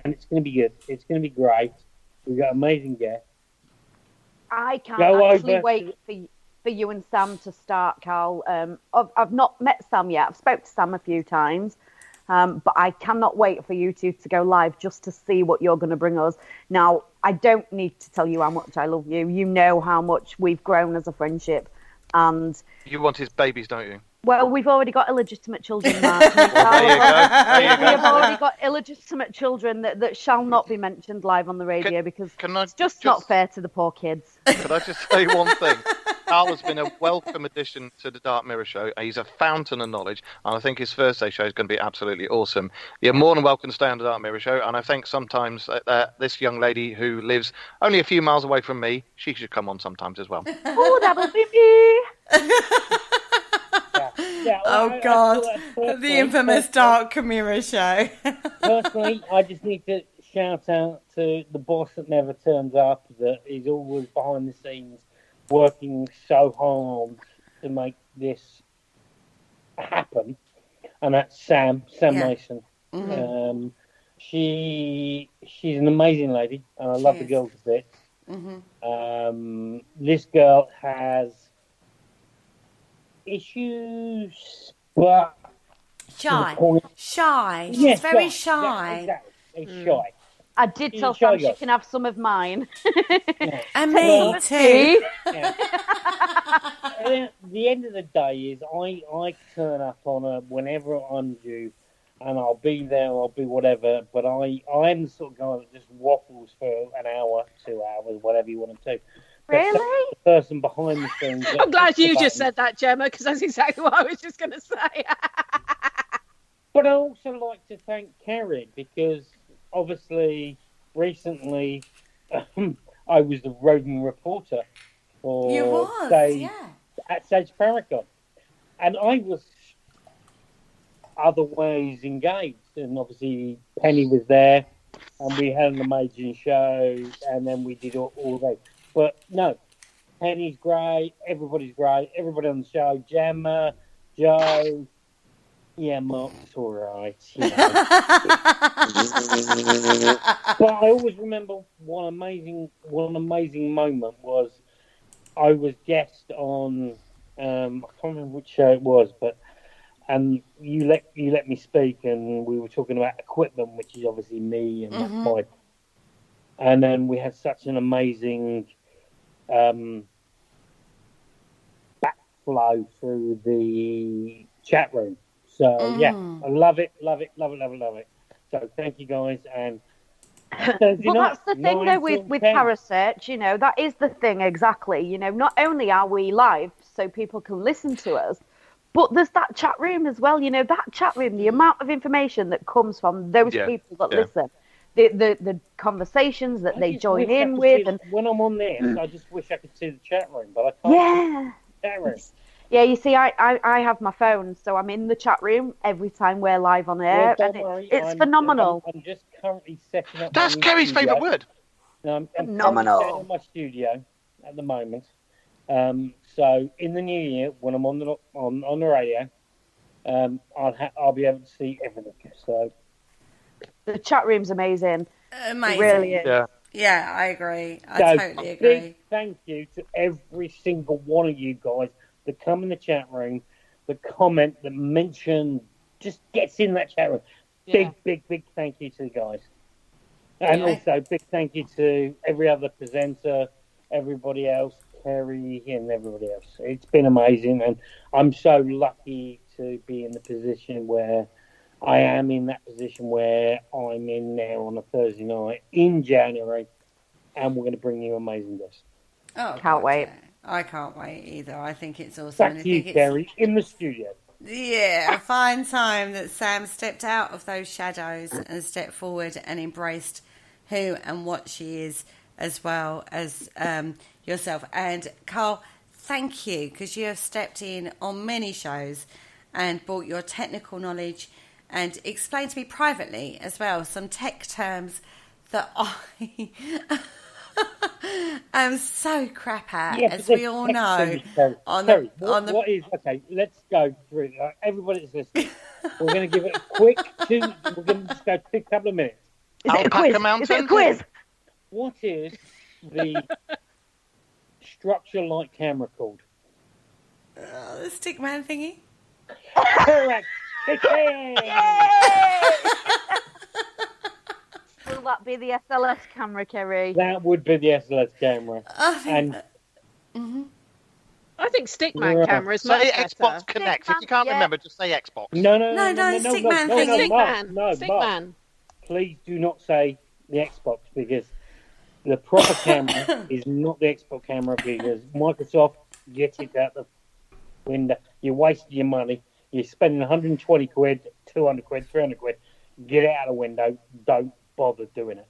it's going to be good. It's going to be great. We've got amazing guests. I can't actually wait for you and Sam to start, Carl. I've not met Sam yet. I've spoke to Sam a few times. But I cannot wait for you two to go live just to see what you're going to bring us. Now, I don't need to tell you how much I love you. You know how much we've grown as a friendship. And you want his babies, don't you? Well, we've already got illegitimate children, Mark. There you go. We have already got illegitimate children that shall not be mentioned live on the radio because it's just not fair to the poor kids. Can I just say one thing? Carl has been a welcome addition to the Dark Mirror show. He's a fountain of knowledge, and I think his Thursday show is going to be absolutely awesome. You're more than welcome to stay on the Dark Mirror show, and I think sometimes this young lady who lives only a few miles away from me, she should come on sometimes as well. Oh, that would be me. Oh God, the infamous Dark Mirror show. Personally, I just need to shout out to the boss that never turns up, that is always behind the scenes working so hard to make this happen, and that's Sam Mason. Mm-hmm. She's an amazing lady, and I love the girl to bits. Mm-hmm. This girl has issues, but Shy. She's yes, very shy. Yeah, exactly. She's shy. I did tell a shy Sam she girl. can have some of mine. Yeah. And me too. Yeah. At the end of the day is I turn up on her whenever I'm due, and I'll be there, I'll be whatever, but I'm the sort of guy that just waffles for an hour, 2 hours, whatever you want to do. Really? The person behind the scenes. I'm glad you just said that, Gemma, because that's exactly what I was just going to say. But I also like to thank Karen, because obviously recently I was the roving reporter for You was, Sage, at Sage Paragon, and I was other ways engaged, and obviously Penny was there, and we had an amazing show, and then we did all that. But no, Penny's great, everybody's great, everybody on the show, Gemma, Joe, yeah, Mark's all right. You know. But I always remember one amazing moment was I was guest on I can't remember which show it was, but you let me speak, and we were talking about equipment, which is obviously me, and that's my. And then we had such an amazing backflow through the chat room. So yeah, I love it. So thank you guys, and well, that's the thing though with Parasearch, you know, that is the thing exactly. You know, not only are we live so people can listen to us, but there's that chat room as well. You know, that chat room, the amount of information that comes from those people that listen, the conversations that they join in with, and when I'm on this, I just wish I could see the chat room, but I can't. Yeah. Chat room. Yeah, you see, I have my phone, so I'm in the chat room every time we're live on air, Well, and don't worry, it's phenomenal. I'm just currently setting up. That's Kerry's favourite word. No, I'm Phenomenal. setting up my studio at the moment. So in the new year, when I'm on the radio, I'll be able to see everything. So The chat room's amazing. Amazing. It really is. Yeah, I agree. I totally agree. Big thank you to every single one of you guys that come in the chat room, that comment, that mention, just gets in that chat room. Big thank you to the guys. And also big thank you to every other presenter, everybody else, Kerry and everybody else. It's been amazing, and I'm so lucky to be in the position where I am in that position where I'm in now on a Thursday night in January, and we're going to bring you amazing guests. Oh, Can't wait. Yeah. I can't wait either. I think it's awesome. Back to you, Kerry, in the studio. Yeah, a fine time that Sam stepped out of those shadows and stepped forward and embraced who and what she is, as well as yourself. And Carl, thank you, because you have stepped in on many shows and brought your technical knowledge and explained to me privately as well some tech terms that I am so crap at, as we all know. What is okay? Let's go through. Everybody that's listening, we're going to give it a quick we're going to just go a couple of minutes. Alpaca Mountain. Is it a quiz? What is the structure-like camera called? The stickman thingy. Correct. Will that be the SLS camera, Kerry? That would be the SLS camera. I think Stickman camera is much Say better. Xbox Connect. If you can't remember, just say Xbox. No, Stickman no, thingy. Mark, Stickman. please do not say the Xbox, because the proper camera is not the Xbox camera, because Microsoft Get it out the window. You're wasting your money. You're spending 120 quid, 200 quid, 300 quid. Get it out the window. Don't bother doing it.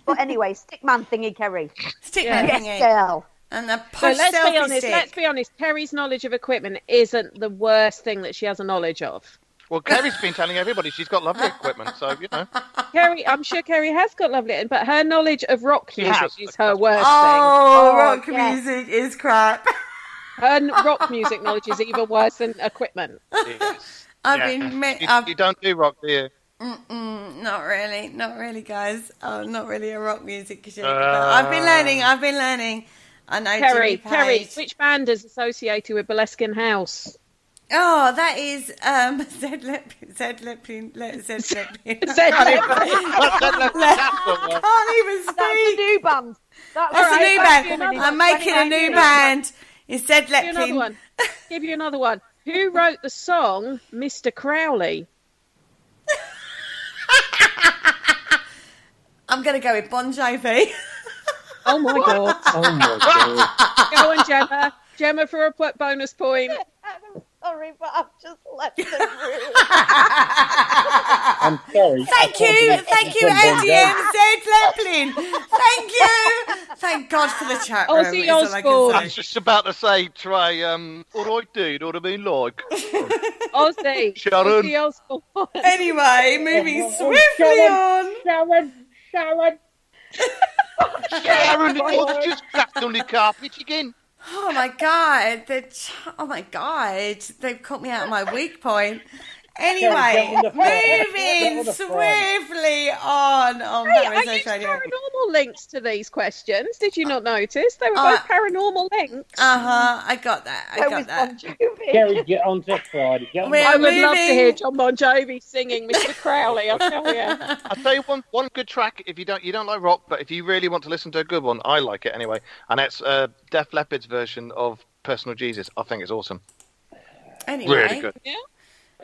But anyway, stickman thingy, Kerry. Stickman Yes, thingy. girl. And the So posh let's be selfie honest. stick. Let's be honest. Kerry's knowledge of equipment isn't the worst thing that she has a knowledge of. Well, Kerry's been telling everybody she's got lovely equipment, so, you know. Kerry, I'm sure Kerry has got lovely, but her knowledge of rock She music has. is her worst Oh, Oh, rock yes. music is crap. thing. Her rock music knowledge is even worse than equipment. Yes. I've Yeah. been. You don't do rock, do you? Not really, guys. Oh, not really a rock music chick. But I've been learning. I know. Kerry, Jimmy Page. which band is associated with Boleskine House? Oh, that is Zed Leppin. Zed I can't even That's a speak. new band. That's All a right, new I'll band. give you another I'm one. making a new band. It's Zed Give you another Leppin. one. Give you another one. Who wrote the song Mr. Crowley? I'm gonna go with Bon Jovi. Oh my god. Oh my god. Go on, Gemma. Gemma for a bonus point. I'm sorry, but I've just left the room. I'm sorry. Thank you, Andy and Zed Leppin. Thank you. Thank God for the chat room. Ozzy is all I can Osbourne. say. I was just about to say, try, all I did, what I mean, like. Ozzy. Sharon. Ozzy Osbourne. Anyway, moving swiftly on. Sharon. Sharon, it's just cracked on the carpet again. Oh my God! They've caught me out of my weak point. Anyway, Get on the phone. Get moving on the phone. swiftly on Hey, I Parasearch used Radio. paranormal links to these questions. Did you not notice? They were both paranormal links. I got that. I So got was that. Bon Jovi. Kerry, get on to Friday. Get on We're I would love to moving- hear John Bon Jovi singing Mr. Crowley, I'll tell you. I'll tell you one good track, if you don't like rock, but if you really want to listen to a good one, I like it anyway, and it's Def Leppard's version of Personal Jesus. I think it's awesome. Anyway, Really good. Yeah?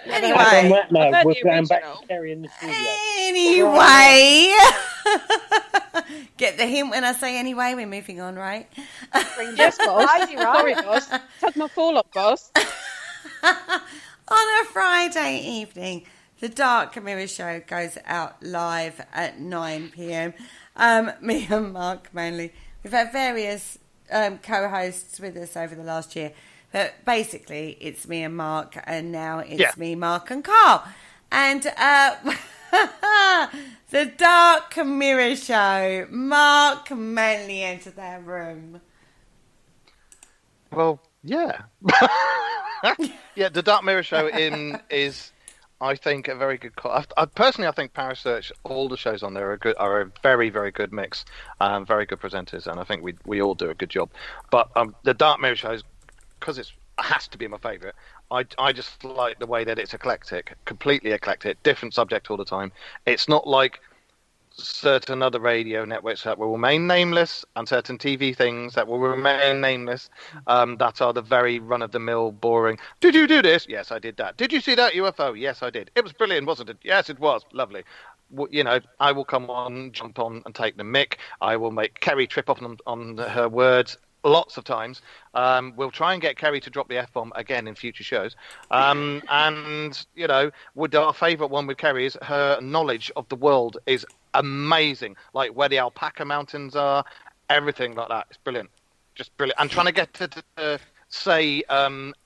On Anyway, that note, I've heard we're the going back original. to Kerry in the studio. anyway. Get the hint when I say anyway. We're moving on, right? Yes, boss. Right, you're right. Sorry, boss. Took my fall off, boss. On a Friday evening, the Dark Mirror Show goes out live at 9 p.m. Me and Mark mainly. We've had various co-hosts with us over the last year, but basically it's me and Mark, and now it's me, Mark, and Carl. And the Dark Mirror Show, Mark mainly entered their room. Well, yeah. Yeah, the Dark Mirror Show is, I think, a very good call. I personally think Parasearch, all the shows on there are a very, very good mix, very good presenters, and I think we all do a good job. But the Dark Mirror Show, because it has to be my favourite, I just like the way that it's eclectic, completely eclectic, different subject all the time. It's not like certain other radio networks that will remain nameless, and certain TV things that will remain nameless, that are the very run-of-the-mill, boring. Did you do this? Yes, I did that. Did you see that UFO? Yes, I did. It was brilliant, wasn't it? Yes, it was. Lovely. You know, I will come on, jump on, and take the mick. I will make Kerry trip up on her words lots of times. We'll try and get Kerry to drop the F-bomb again in future shows. And, you know, our favourite one with Kerry is her knowledge of the world is amazing. Like where the Alpaca Mountains are, everything like that. It's brilliant. Just brilliant. And trying to get to say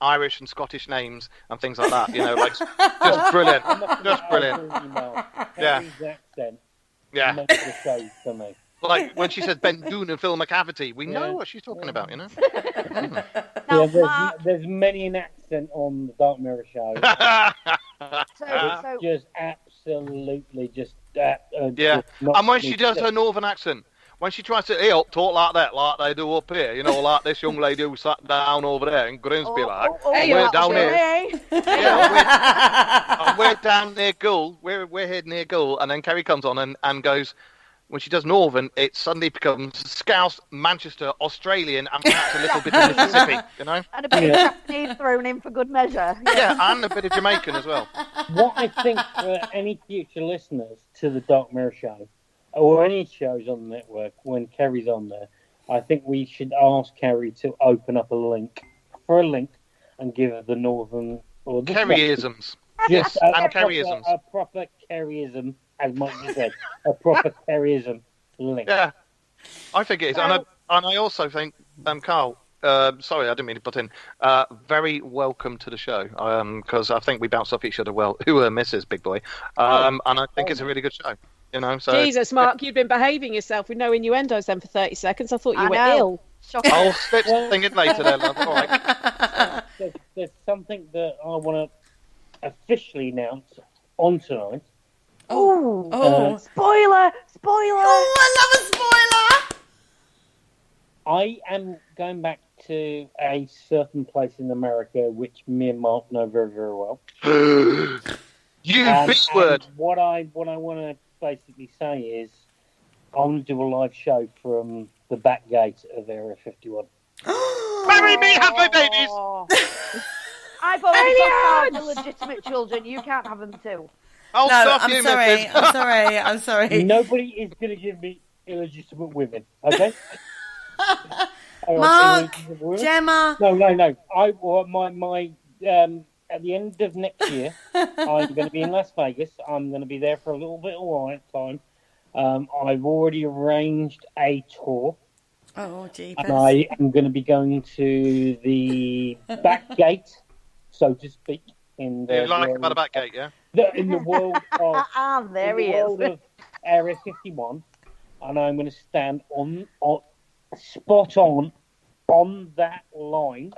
Irish and Scottish names and things like that, you know, like just brilliant. Just brilliant. Yeah. Accent. Yeah. Makes the show for me. Like when she says Ben Doon and Phil McCafferty, we know what she's talking about, you know. Now, Yeah, there's many an accent on the Dark Mirror Show. so Just absolutely just Yeah, just not and when she me does sick. her northern accent, when she tries to talk like that, like they do up here, you know, like this young lady who sat down over there in Grimsby, like, hey, we're down here. Hey. Yeah, we're down near Gull. We're here near Gull, and then Kerry comes on and goes. When she does Northern, it suddenly becomes Scouse, Manchester, Australian, and perhaps a little bit of Mississippi, you know? And a bit of Japanese thrown in for good measure. Yeah, and a bit of Jamaican as well. What I think for any future listeners to the Dark Mirror Show, or any shows on the network when Kerry's on there, I think we should ask Kerry to open up a link and give her the northern or Kerryisms. Just Yes, and Kerryisms. A proper Kerryism, as Mike just said, a proper Kerryism link. Yeah, I think it is, and I also think, Carl. Sorry, I didn't mean to butt in. Very welcome to the show, because I think we bounce off each other well. Who misses Big Boy? And I think it's a really good show. You know, so Jesus, Mark, you've been behaving yourself with no innuendos then for 30 seconds. I thought you were ill. I'll slip something in later then, love. All right. There's something that I want to officially announce on tonight. Oh, spoiler! Oh, I love a spoiler! I am going back to a certain place in America, which me and Mark know very, very well. You big word. What I want to basically say is, I want to do a live show from the back gate of Area 51. Marry me, have my babies. I've already got the legitimate children. You can't have them too. I'll stop I'm you, sorry. missus. I'm sorry. Nobody is going to give me illegitimate women, okay? Mark, Gemma. No. At the end of next year, I'm going to be in Las Vegas. I'm going to be there for a little bit of time. I've already arranged a tour. Oh, jeepers. And I am going to be going to the back gate, so to speak. In the about the back gate, yeah? In the world of, there he is. of Area 51. And I'm going to stand on spot on that line,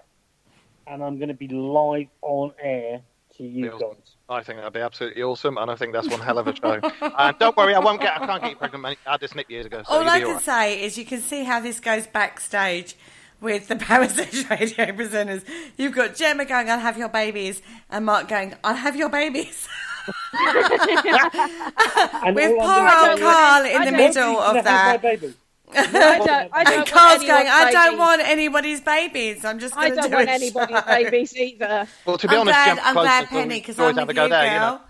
and I'm going to be live on air to you guys. I think that'd be absolutely awesome, and I think that's one hell of a show. And don't worry, I can't get you pregnant, mate. I had this nick years ago. So all I can say is you can see how this goes backstage with the Parasearch Radio presenters. You've got Gemma going, "I'll have your babies," and Mark going, "I'll have your babies." With poor old Carl in the middle of that. And Carl's going, "I don't want anybody's babies. I'm just going to do I don't want anybody's babies either." Well, to be honest, I'm glad, Penny, because I'm with you, girl. You know?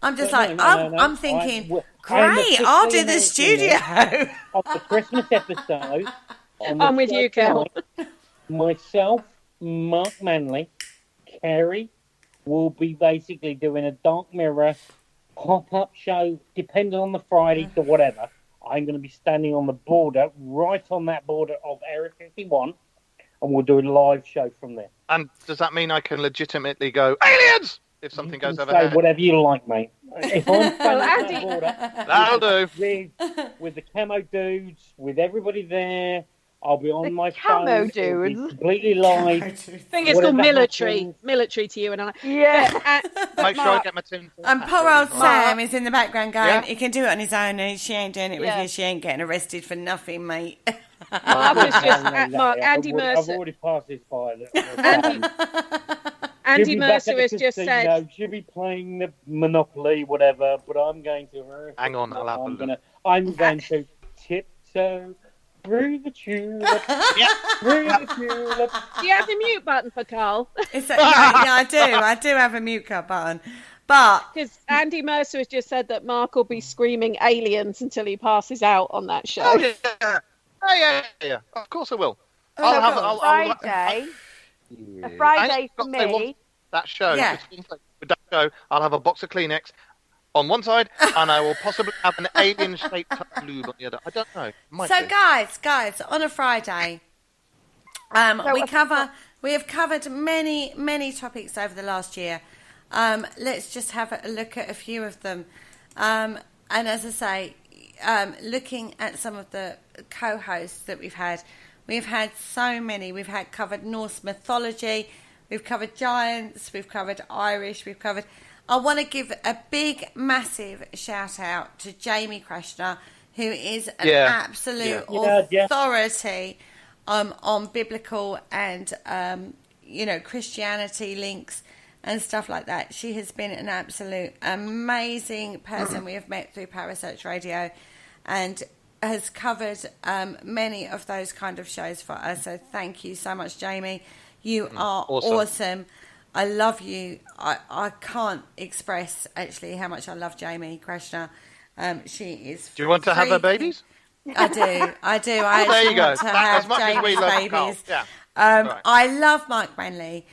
I'm just I'm thinking, great, I'll do the studio. On the Christmas episode, I'm with you, Kel. Myself, Mark Manley, Kerry will be basically doing a Dark Mirror pop-up show, depending on the Friday to whatever. I'm going to be standing on the border, right on that border of Area 51, and we'll do a live show from there. And does that mean I can legitimately go, aliens, if something goes over here? Say whatever you like, mate. If I'm standing on the border, that'll do. With the camo dudes, with everybody there, I'll be on my camo phone. dudes. Completely live. I think it's called military. Military to you and I. Yeah. Make sure I get my tin. And poor old Sam is in the background going, he can do it on his own, and she ain't doing it with you. She ain't getting arrested for nothing, mate. Mark was just Mark. Andy Mercer. I've already passed this by. Andy Mercer has just said she'll be playing the Monopoly, whatever. But I'm going to. Hang on, I'm going to tiptoe through the tulip. Through the tulip. Do you have the mute button for Carl? Yeah, I do. I do have a mute button. But because Andy Mercer has just said that Mark will be screaming aliens until he passes out on that show. Oh yeah. Of course I will. Friday. A Friday for me. That show. Yeah. With that show, I'll have a box of Kleenex on one side, and I will possibly have an alien-shaped lube on the other. I don't know. Guys, on a Friday, we have covered many topics over the last year. Let's just have a look at a few of them. And as I say, looking at some of the co-hosts that we've had so many. We've covered Norse mythology, we've covered giants, we've covered Irish, I want to give a big, massive shout out to Jamie Kreshner, who is an absolute authority on biblical and Christianity links and stuff like that. She has been an absolute amazing person we have met through Parasearch Radio, and has covered many of those kind of shows for us. So thank you so much, Jamie. You are awesome. I love you. I can't express actually how much I love Jamie Kreshner. She is. Do you want to have her babies? I do. I There actually you go. want to As have much as we Jamie's love Carl. babies. Yeah. Right. I love Mark Manley.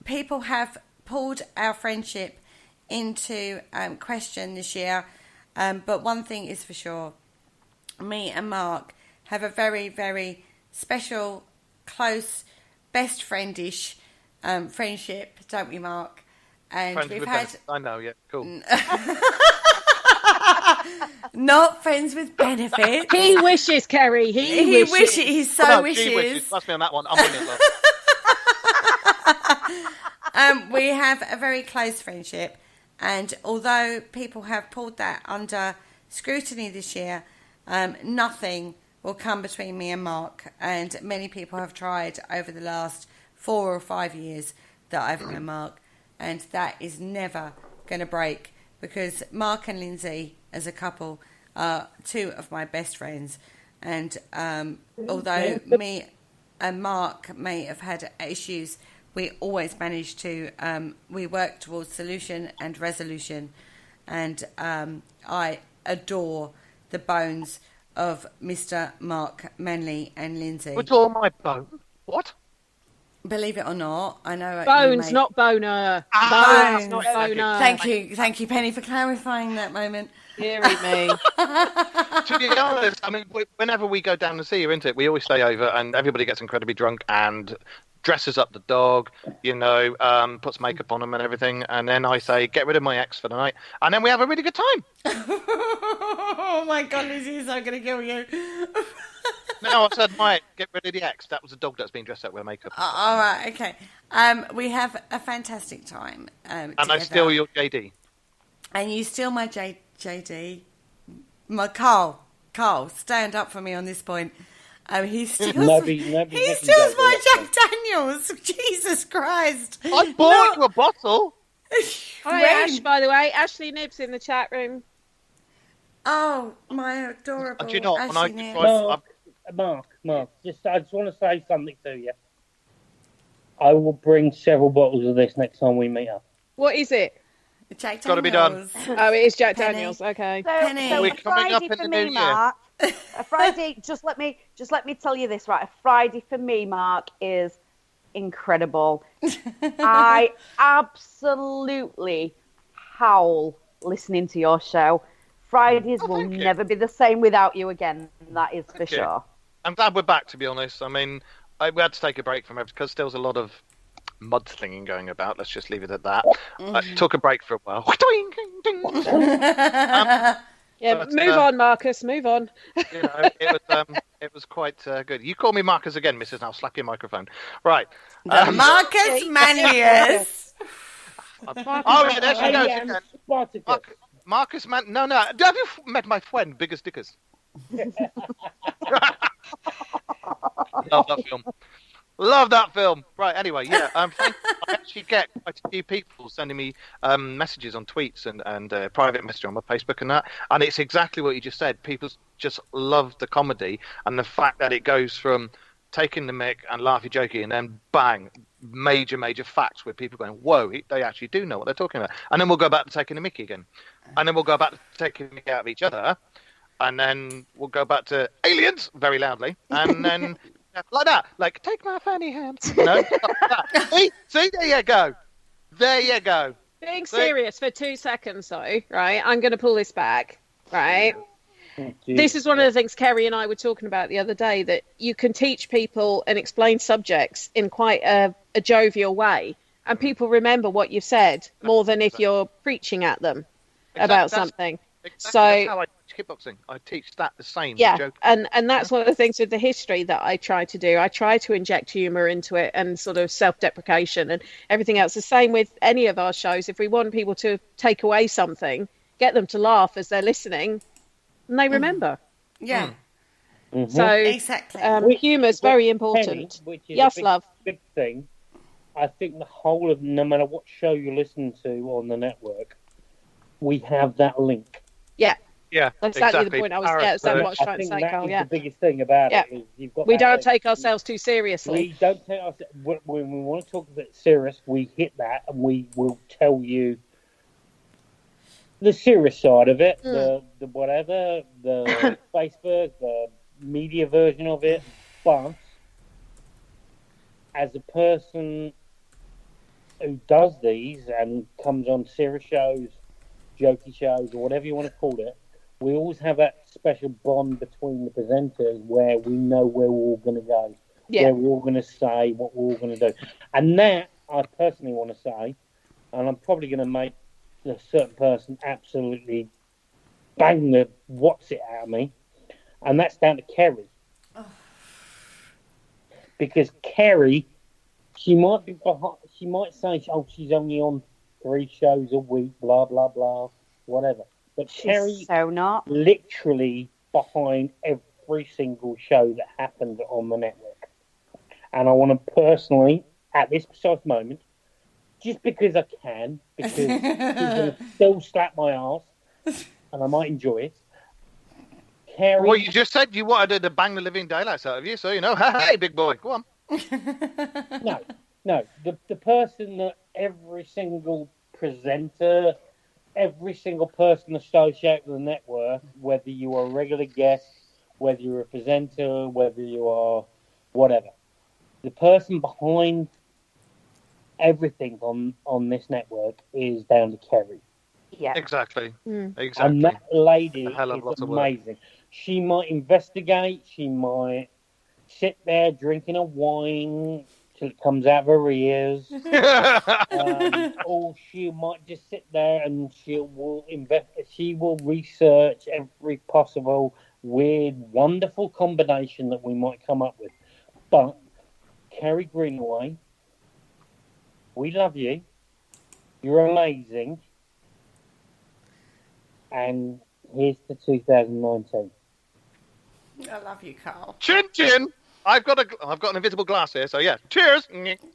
People have pulled our friendship into question this year, but one thing is for sure: me and Mark have a very, very special, close, best friendish friendship, don't we, Mark? And Friends we've with had benefits. I know, yeah, cool. not friends with benefits. He wishes, Kerry. He wishes. He so No, wishes. She wishes. Trust me on that one. I'm winning, love. We have a very close friendship, and although people have pulled that under scrutiny this year, nothing will come between me and Mark. And many people have tried over the last 4 or 5 years that I've known Mark, and that is never going to break, because Mark and Lindsay as a couple are two of my best friends. And although me and Mark may have had issues, we always manage to we work towards solution and resolution. And I adore the bones of Mr. Mark Manley and Lindsay. What's all my bone? What? Believe it or not, I know Bones, not boner. Bones, not boner. Thank you, Penny, for clarifying that moment. Deary me. To be honest, I mean, whenever we go down to see you, isn't it? We always stay over, and everybody gets incredibly drunk and dresses up the dog, puts makeup on them and everything, and then I say, get rid of my ex for the night, and then we have a really good time. Oh my God, Lizzie is so going to kill you. No, I said, get rid of the ex. That was a dog that's been dressed up with makeup. All right, okay. We have a fantastic time and together. I steal your JD. And you steal my JD. My Carl, stand up for me on this point. He steals my Jack Daniels. Jesus Christ. I bought you a bottle. Hi, Ash, by the way. Ashley Nibbs in the chat room. Oh, my adorable Do you know, Ashley Nibbs. Mark, I just want to say something to you. I will bring several bottles of this next time we meet up. What is it? Jack Daniels. Got to be done. Oh, it is Jack Penny. Daniels. Okay. So We're a coming up Friday in for the me, new year. Mark. A Friday. Just let me tell you this, right? A Friday for me, Mark, is incredible. I absolutely howl listening to your show. Fridays will never be the same without you again. That is for sure. I'm glad we're back, to be honest. I mean, we had to take a break from it because there was a lot of mudslinging going about. Let's just leave it at that. Took a break for a while. Move on, Marcus. Move on. It was quite good. You call me Marcus again, Mrs. Now slap your microphone. Right. Marcus Manius. Oh, yeah, there she goes. Marcus Man. No. Have you met my friend, Bigger Stickers? Love that film. Right, anyway, yeah. I actually get quite a few people sending me messages on tweets and private message on my Facebook and that. And it's exactly what you just said. People just love the comedy and the fact that it goes from taking the mick and laughy jokey and then bang, major facts where people going, whoa, they actually do know what they're talking about. And then we'll go back to taking the mickey again. And then we'll go back to taking the mickey out of each other. And then we'll go back to aliens very loudly. And then like that, like, take my fanny hand. No, see, there you go. There you go. Being serious for 2 seconds, though, right? I'm going to pull this back, right? This is one of the things Kerry and I were talking about the other day, that you can teach people and explain subjects in quite a jovial way, and people remember what you've said more than if you're preaching at them about something. Exactly. That's how I teach kickboxing. I teach that the same. Yeah, and that's one of the things with the history that I try to do. I try to inject humour into it and sort of self-deprecation and everything else. The same with any of our shows. If we want people to take away something, get them to laugh as they're listening, and they remember. Yeah. Mm-hmm. So exactly, humour is very important. Which is yes, a big thing. I think the whole of, no matter what show you listen to on the network, we have that link. Yeah, that's exactly the point I was. That's what I was trying to say, Carl. The biggest thing about it is you've got. We don't take ourselves too seriously. We don't take ourselves when we want to talk a bit serious. We hit that, and we will tell you the serious side of it, the whatever, the Facebook, the media version of it. But as a person who does these and comes on serious shows, jokey shows, or whatever you want to call it, we always have that special bond between the presenters where we know where we're all going to go, where we're all going to say, what we're all going to do. And that, I personally want to say, and I'm probably going to make a certain person absolutely bang the what's it out of me, and that's down to Kerry. Oh. Because Kerry, she might be behind, she might say, oh, she's only on 3 shows a week, blah, blah, blah, whatever. But Kerry so not literally behind every single show that happens on the network. And I want to personally, at this precise moment, just because I can, because she's going to still slap my ass, and I might enjoy it. Kerry, well, you just said you wanted to bang the living daylights out of you, so, you know, hey, big boy, go on. No, the person that every single presenter, every single person associated with the network, whether you are a regular guest, whether you're a presenter, whether you are whatever, the person behind everything on this network is down to Kerry. Yeah, exactly. And that lady is amazing. She might investigate. She might sit there drinking a wine till it comes out of her ears, or she might just sit there and she will research every possible weird, wonderful combination that we might come up with. But Kerry Greenaway, we love you. You're amazing. And here's to 2019. I love you, Carl. Chin chin. I've got an invisible glass here, so yeah. Cheers.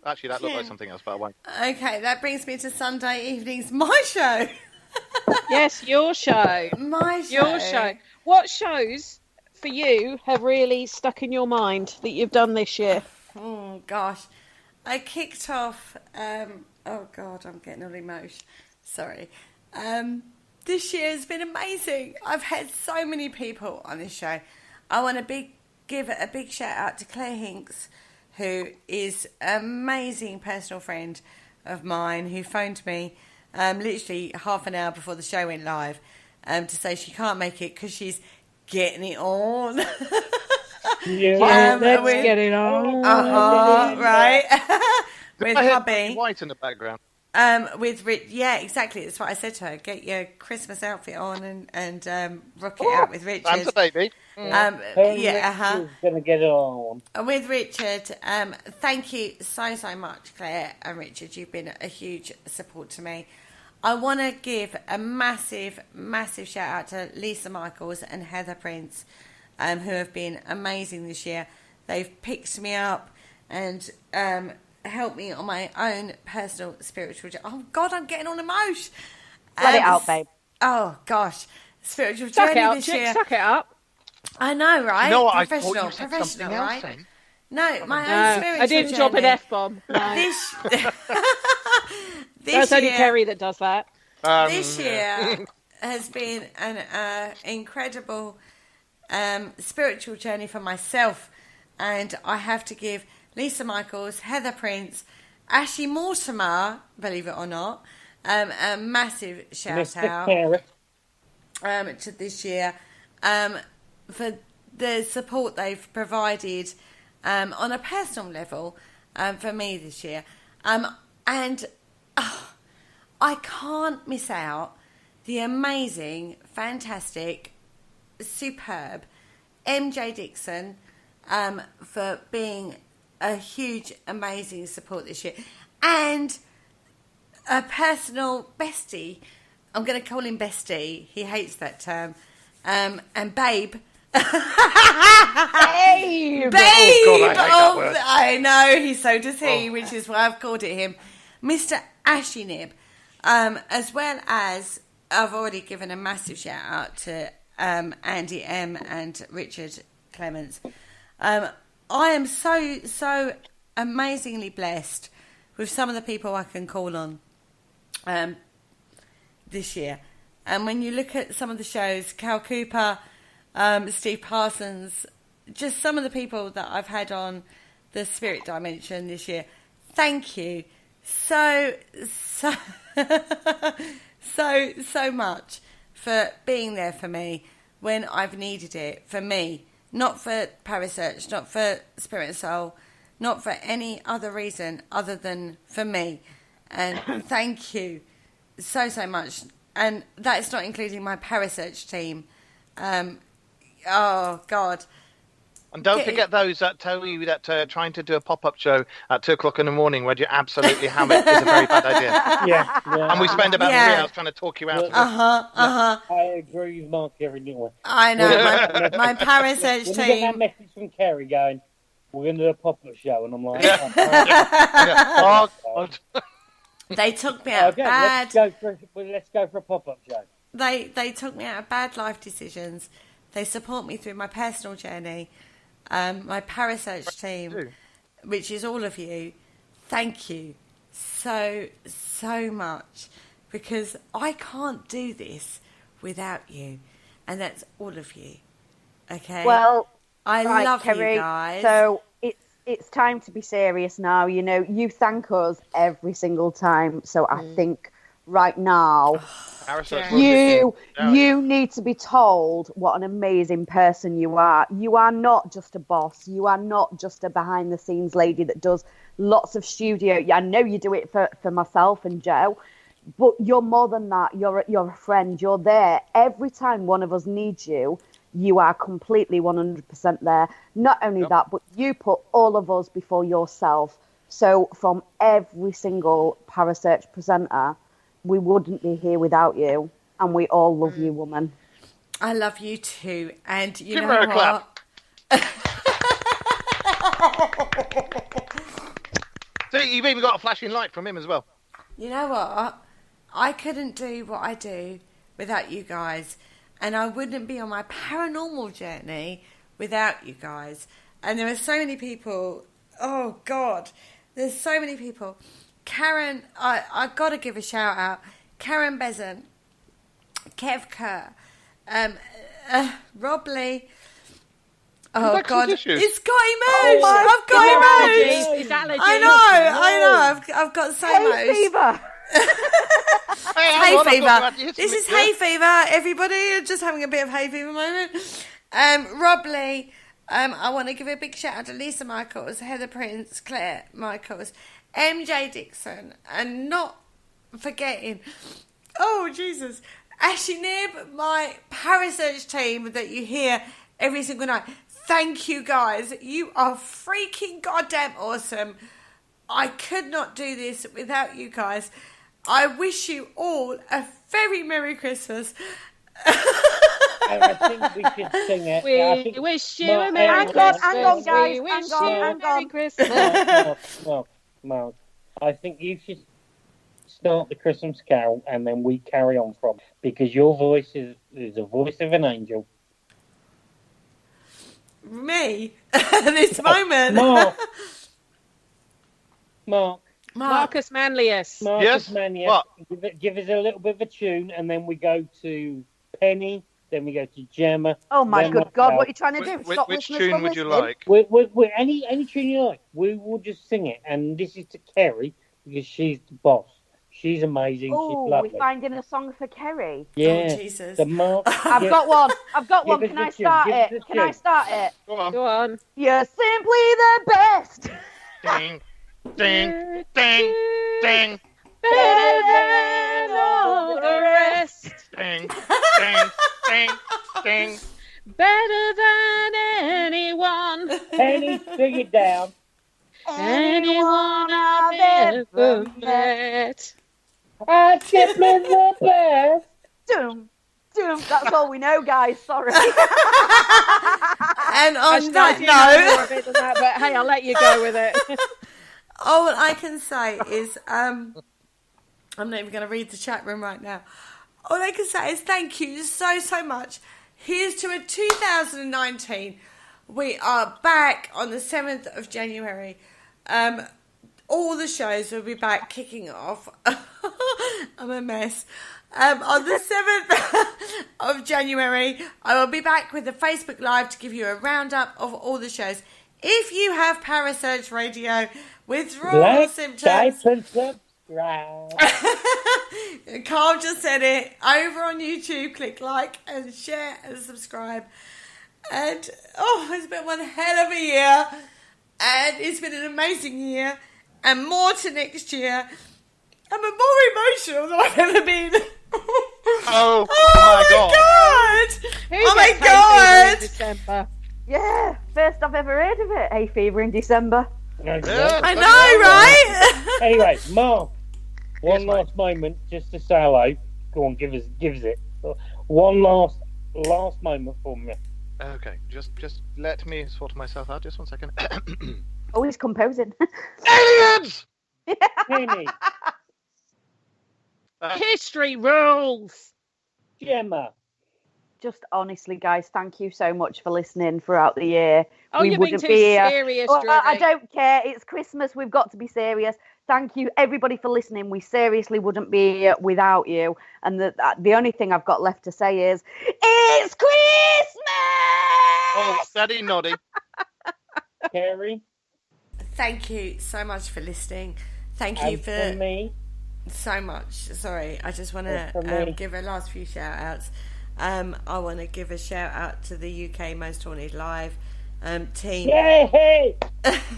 Actually, that looked like something else, but I won't. Okay, that brings me to Sunday evenings, my show. Yes, your show. My show. Your show. What shows for you have really stuck in your mind that you've done this year? Oh gosh, I kicked off. Oh God, I'm getting all emotional. Sorry. This year has been amazing. I've had so many people on this show. I want to give a big shout out to Claire Hinks, who is an amazing personal friend of mine, who phoned me literally half an hour before the show went live to say she can't make it because she's getting it on. Let's get it on. Right. With I heard hubby. White in the background. With Rich, yeah, exactly. That's what I said to her. Get your Christmas outfit on and rock it out with Richard. Santa baby. She's gonna get it on. With Richard, thank you so much, Claire and Richard. You've been a huge support to me. I want to give a massive shout out to Lisa Michaels and Heather Prince, who have been amazing this year. They've picked me up and helped me on my own personal spiritual journey. Oh God, I'm getting on emotion. Let it out, babe. Oh gosh, spiritual Suck journey it up, this chick, year. Suck it up. I know, right? You know what? I thought Professional, you said something else, right? then. No, my own spiritual I didn't drop an journey. F-bomb. No. This That's only year, Kerry that does that. this year has been an incredible spiritual journey for myself, and I have to give Lisa Michaels, Heather Prince, Ashley Mortimer, believe it or not, a massive shout out to this year for the support they've provided on a personal level for me this year. And I can't miss out the amazing, fantastic, superb MJ Dixon for being a huge, amazing support this year. And a personal bestie. I'm going to call him bestie. He hates that term. And babe. Babe! Oh, God, I hate that word. I know, so does he, which is why I've called it him. Mr. Ashy Nib. As well as, I've already given a massive shout out to Andy M and Richard Clements. I am so amazingly blessed with some of the people I can call on this year. And when you look at some of the shows, Cal Cooper, Steve Parsons, just some of the people that I've had on the Spirit Dimension this year, thank you so much for being there for me when I've needed it, for me, not for Parasearch, not for Spirit and Soul, not for any other reason other than for me. And thank you so much. And that's not including my Parasearch team. Oh, God. And don't forget those that tell you that trying to do a pop-up show at 2:00 in the morning where you absolutely ham it is a very bad idea. Yeah. And we spend about 3 hours trying to talk you out of it. I agree with Mark every little. I know. My Parasearch when you get team. that message from Kerry going, we're going to do a pop-up show, and I'm like, Oh, God. They took me out of bad. Let's go for a pop-up show. They took me out of bad life decisions. They support me through my personal journey. My Parasearch team, which is all of you, thank you so much, because I can't do this without you, and that's all of you. Okay. Well, I love Kerry, you guys. So it's time to be serious now. You know, you thank us every single time. So I think right now, you need to be told what an amazing person you are. You are not just a boss. You are not just a behind the scenes lady that does lots of studio. I know you do it for myself and Joe, but you're more than that. You're a friend. You're there every time one of us needs you. You are completely 100% there. Not only that, but you put all of us before yourself. So from every single Parasearch presenter, we wouldn't be here without you, and we all love you, woman. I love you too, and you Give know her a what? See, you've even got a flashing light from him as well. You know what? I couldn't do what I do without you guys, and I wouldn't be on my paranormal journey without you guys. And there are so many people. Oh God, there's so many people. Karen, I got to give a shout out. Karen Bezant, Kev Kerr, Rob Lee. Oh God, it's Scotty Moose. I've got Moose. It's allergies. I know. I've got so much. Fever. Hay fever. This is hay fever. Everybody, just having a bit of hay fever moment. Rob Lee. I want to give a big shout out to Lisa Michaels, Heather Prince, Claire Michaels, MJ Dixon, and not forgetting, oh Jesus, Ashley Nib, my Parasearch team that you hear every single night. Thank you guys. You are freaking goddamn awesome. I could not do this without you guys. I wish you all a very Merry Christmas. I think we should sing it. We wish you a Merry Christmas. Hang on, guys. We wish Hang you a on. Merry Christmas. Mark, I think you should start the Christmas carol and then we carry on from, because your voice is the voice of an angel. Me? At this moment? Mark. Marcus Manlius. Yes? Manlius. What? Give us a little bit of a tune, and then we go to Penny, then we go to Gemma. Oh my then good God, what are you trying to do? Stop Which listeners tune from would you listening? like? Any tune you like. We will just sing it, and this is to Kerry, because she's the boss. She's amazing. Oh, she's lovely. we're finding a song for Kerry. Yeah. Oh, Jesus. The Mark. I've got one. Give Can us I the tune. start Give us it? the Can I tune. start it? Go on. Go on. You're simply the best. Ding, ding, ding, ding, Better than all the rest. ding, ding, ding, ding. Better than anyone. Penny, sing it down. Anyone I've ever met. I simply the best. Doom. That's all we know, guys. Sorry. And on that More of note, it than that, but hey, I'll let you go with it. all I can say is, I'm not even going to read the chat room right now. All I can say is thank you so much. Here's to a 2019. We are back on the 7th of January. All the shows will be back kicking off. I'm I'm a mess. On the 7th of January, I will be back with the Facebook Live to give you a roundup of all the shows. If you have Parasearch Radio withdrawal symptoms... Subscribe. Carl just said it. Over on YouTube, click like and share and subscribe. And, it's been one hell of a year. And it's been an amazing year. And more to next year. I'm more emotional than I've ever been. Oh my God. Oh my God. December. Yeah, first I've ever heard of it. Hay fever in December. I know, right? Anyway, Mark, one last moment just to say hello. Go on, give us it. One last moment for me. Okay, just let me sort myself out. Just 1 second. Oh, he's composing. Aliens! Penny, History rules. Gemma. Just honestly, guys, thank you so much for listening throughout the year. Oh, We you're being wouldn't too be here. serious, Well, I Drury. don't care. It's Christmas. We've got to be serious. Thank you, everybody, for listening. We seriously wouldn't be here without you. And the only thing I've got left to say is, it's Christmas! Oh, steady noddy. Kerry. Thank you so much for listening. Thank you And for me. so much. Sorry, I just want And for to me. give a last few shout outs. I want to give a shout out to the UK Most Haunted Live team. Yay!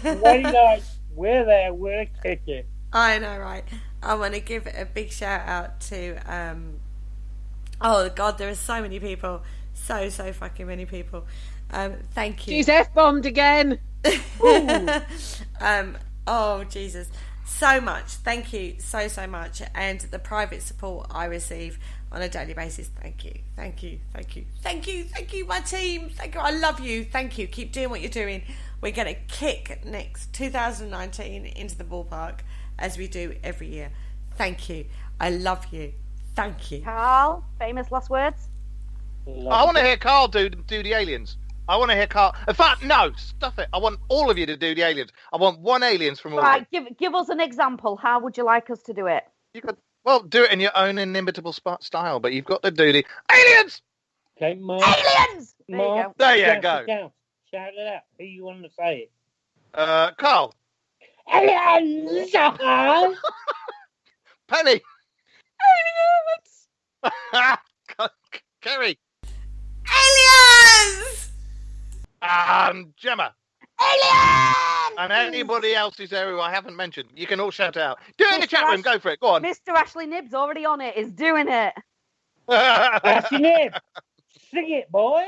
Very nice. We're there. We're kicking. I know, right? I want to give a big shout out to oh God, there are so many people, so fucking many people. Thank you. She's F-bombed again. Oh Jesus, so much. Thank you so much, and the private support I receive on a daily basis. Thank you, my team. Thank you. I love you. Thank you. Keep doing what you're doing. We're going to kick next 2019 into the ballpark as we do every year. Thank you. I love you. Thank you. Carl, famous last words? I want to hear Carl do the aliens. I want to hear Carl. In fact, no, stuff it. I want all of you to do the aliens. I want one aliens from all of Right, you. give us an example. How would you like us to do it? You could, well, do it in your own inimitable style, but you've got to do the aliens. Okay, Mark. Aliens! There you Mark, go. There you shout go. it out. Shout it out. Who you want to say it? Carl. Aliens! Penny. Kerry. Aliens! And Gemma. Aliens! And anybody else who's there who I haven't mentioned. You can all shout out. Do it in the chat room. Go for it. Go on. Mr. Ashley Nibb's already on it. Is doing it. That's your name. Sing it, boy.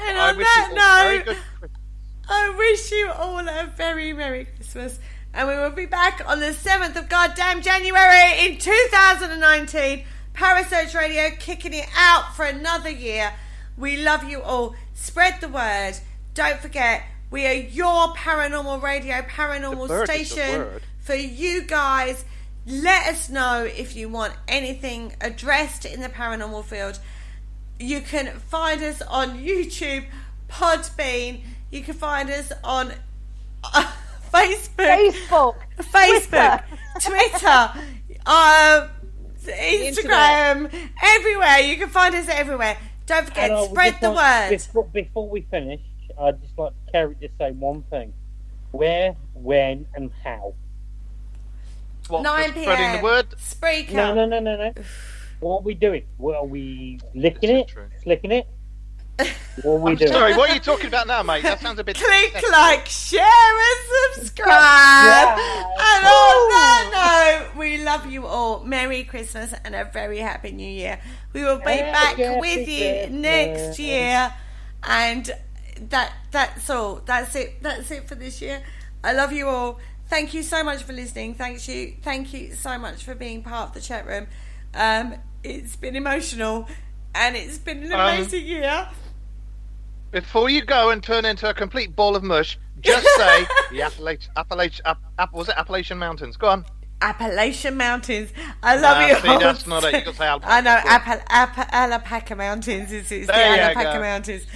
And I on wish you all that very note, good. I wish you all a very Merry Christmas. And we will be back on the 7th of goddamn January in 2019. Parasearch Radio kicking it out for another year. We love you all. Spread the word. Don't forget, we are your paranormal radio, paranormal The word is the station word. for you guys. Let us know if you want anything addressed in the paranormal field. You can find us on YouTube, Podbean. You can find us on Facebook, Twitter, Instagram, everywhere. You can find us everywhere. Don't forget, spread the word. Before we finish, I'd just like Kerry to say one thing. Where, when, and how. What, 9 for spreading p.m. the word? Spreaker. No. What are we doing? What are we licking it? True. Flicking it? What are we doing? Sorry, what are you talking about now, mate? That sounds a bit... Click like, share, and subscribe. And on that note, we love you all. Merry Christmas and a very happy New Year. We will be back with you next year. And that's all. That's it. That's it for this year. I love you all. Thank you so much for listening. Thank you so much for being part of the chat room. It's been emotional and it's been an amazing year. Before you go and turn into a complete ball of mush, just say the Appalachian Mountains. Go on. Appalachian Mountains. I love you See, all. that's not it. You can say Alpaca. I know Alpaca Mountains. It's the Alpaca Mountains.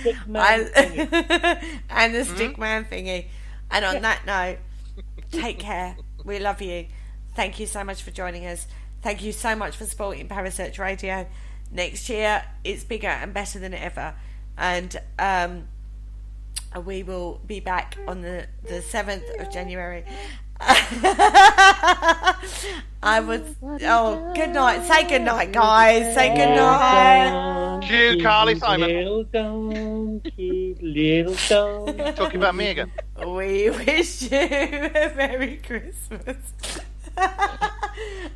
And the stick man thingy. And on that note, take care. We love you. thank you so much for joining us. Thank you so much for supporting Parasearch Radio. Next year, it's bigger and better than ever. And we will be back on the 7th of January. Good night. Say good night, guys. Say good night. Cue Carly Simon. Little donkey, little donkey. Talking about me again. We wish you a Merry Christmas.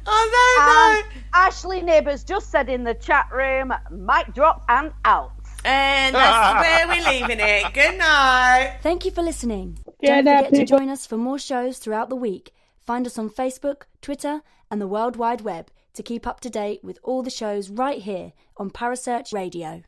Oh, no. Ashley Neighbours just said in the chat room, mic drop and out. And that's where we're leaving it. Good night. Thank you for listening. Don't forget to join us for more shows throughout the week. Find us on Facebook, Twitter, and the World Wide Web to keep up to date with all the shows right here on Parasearch Radio.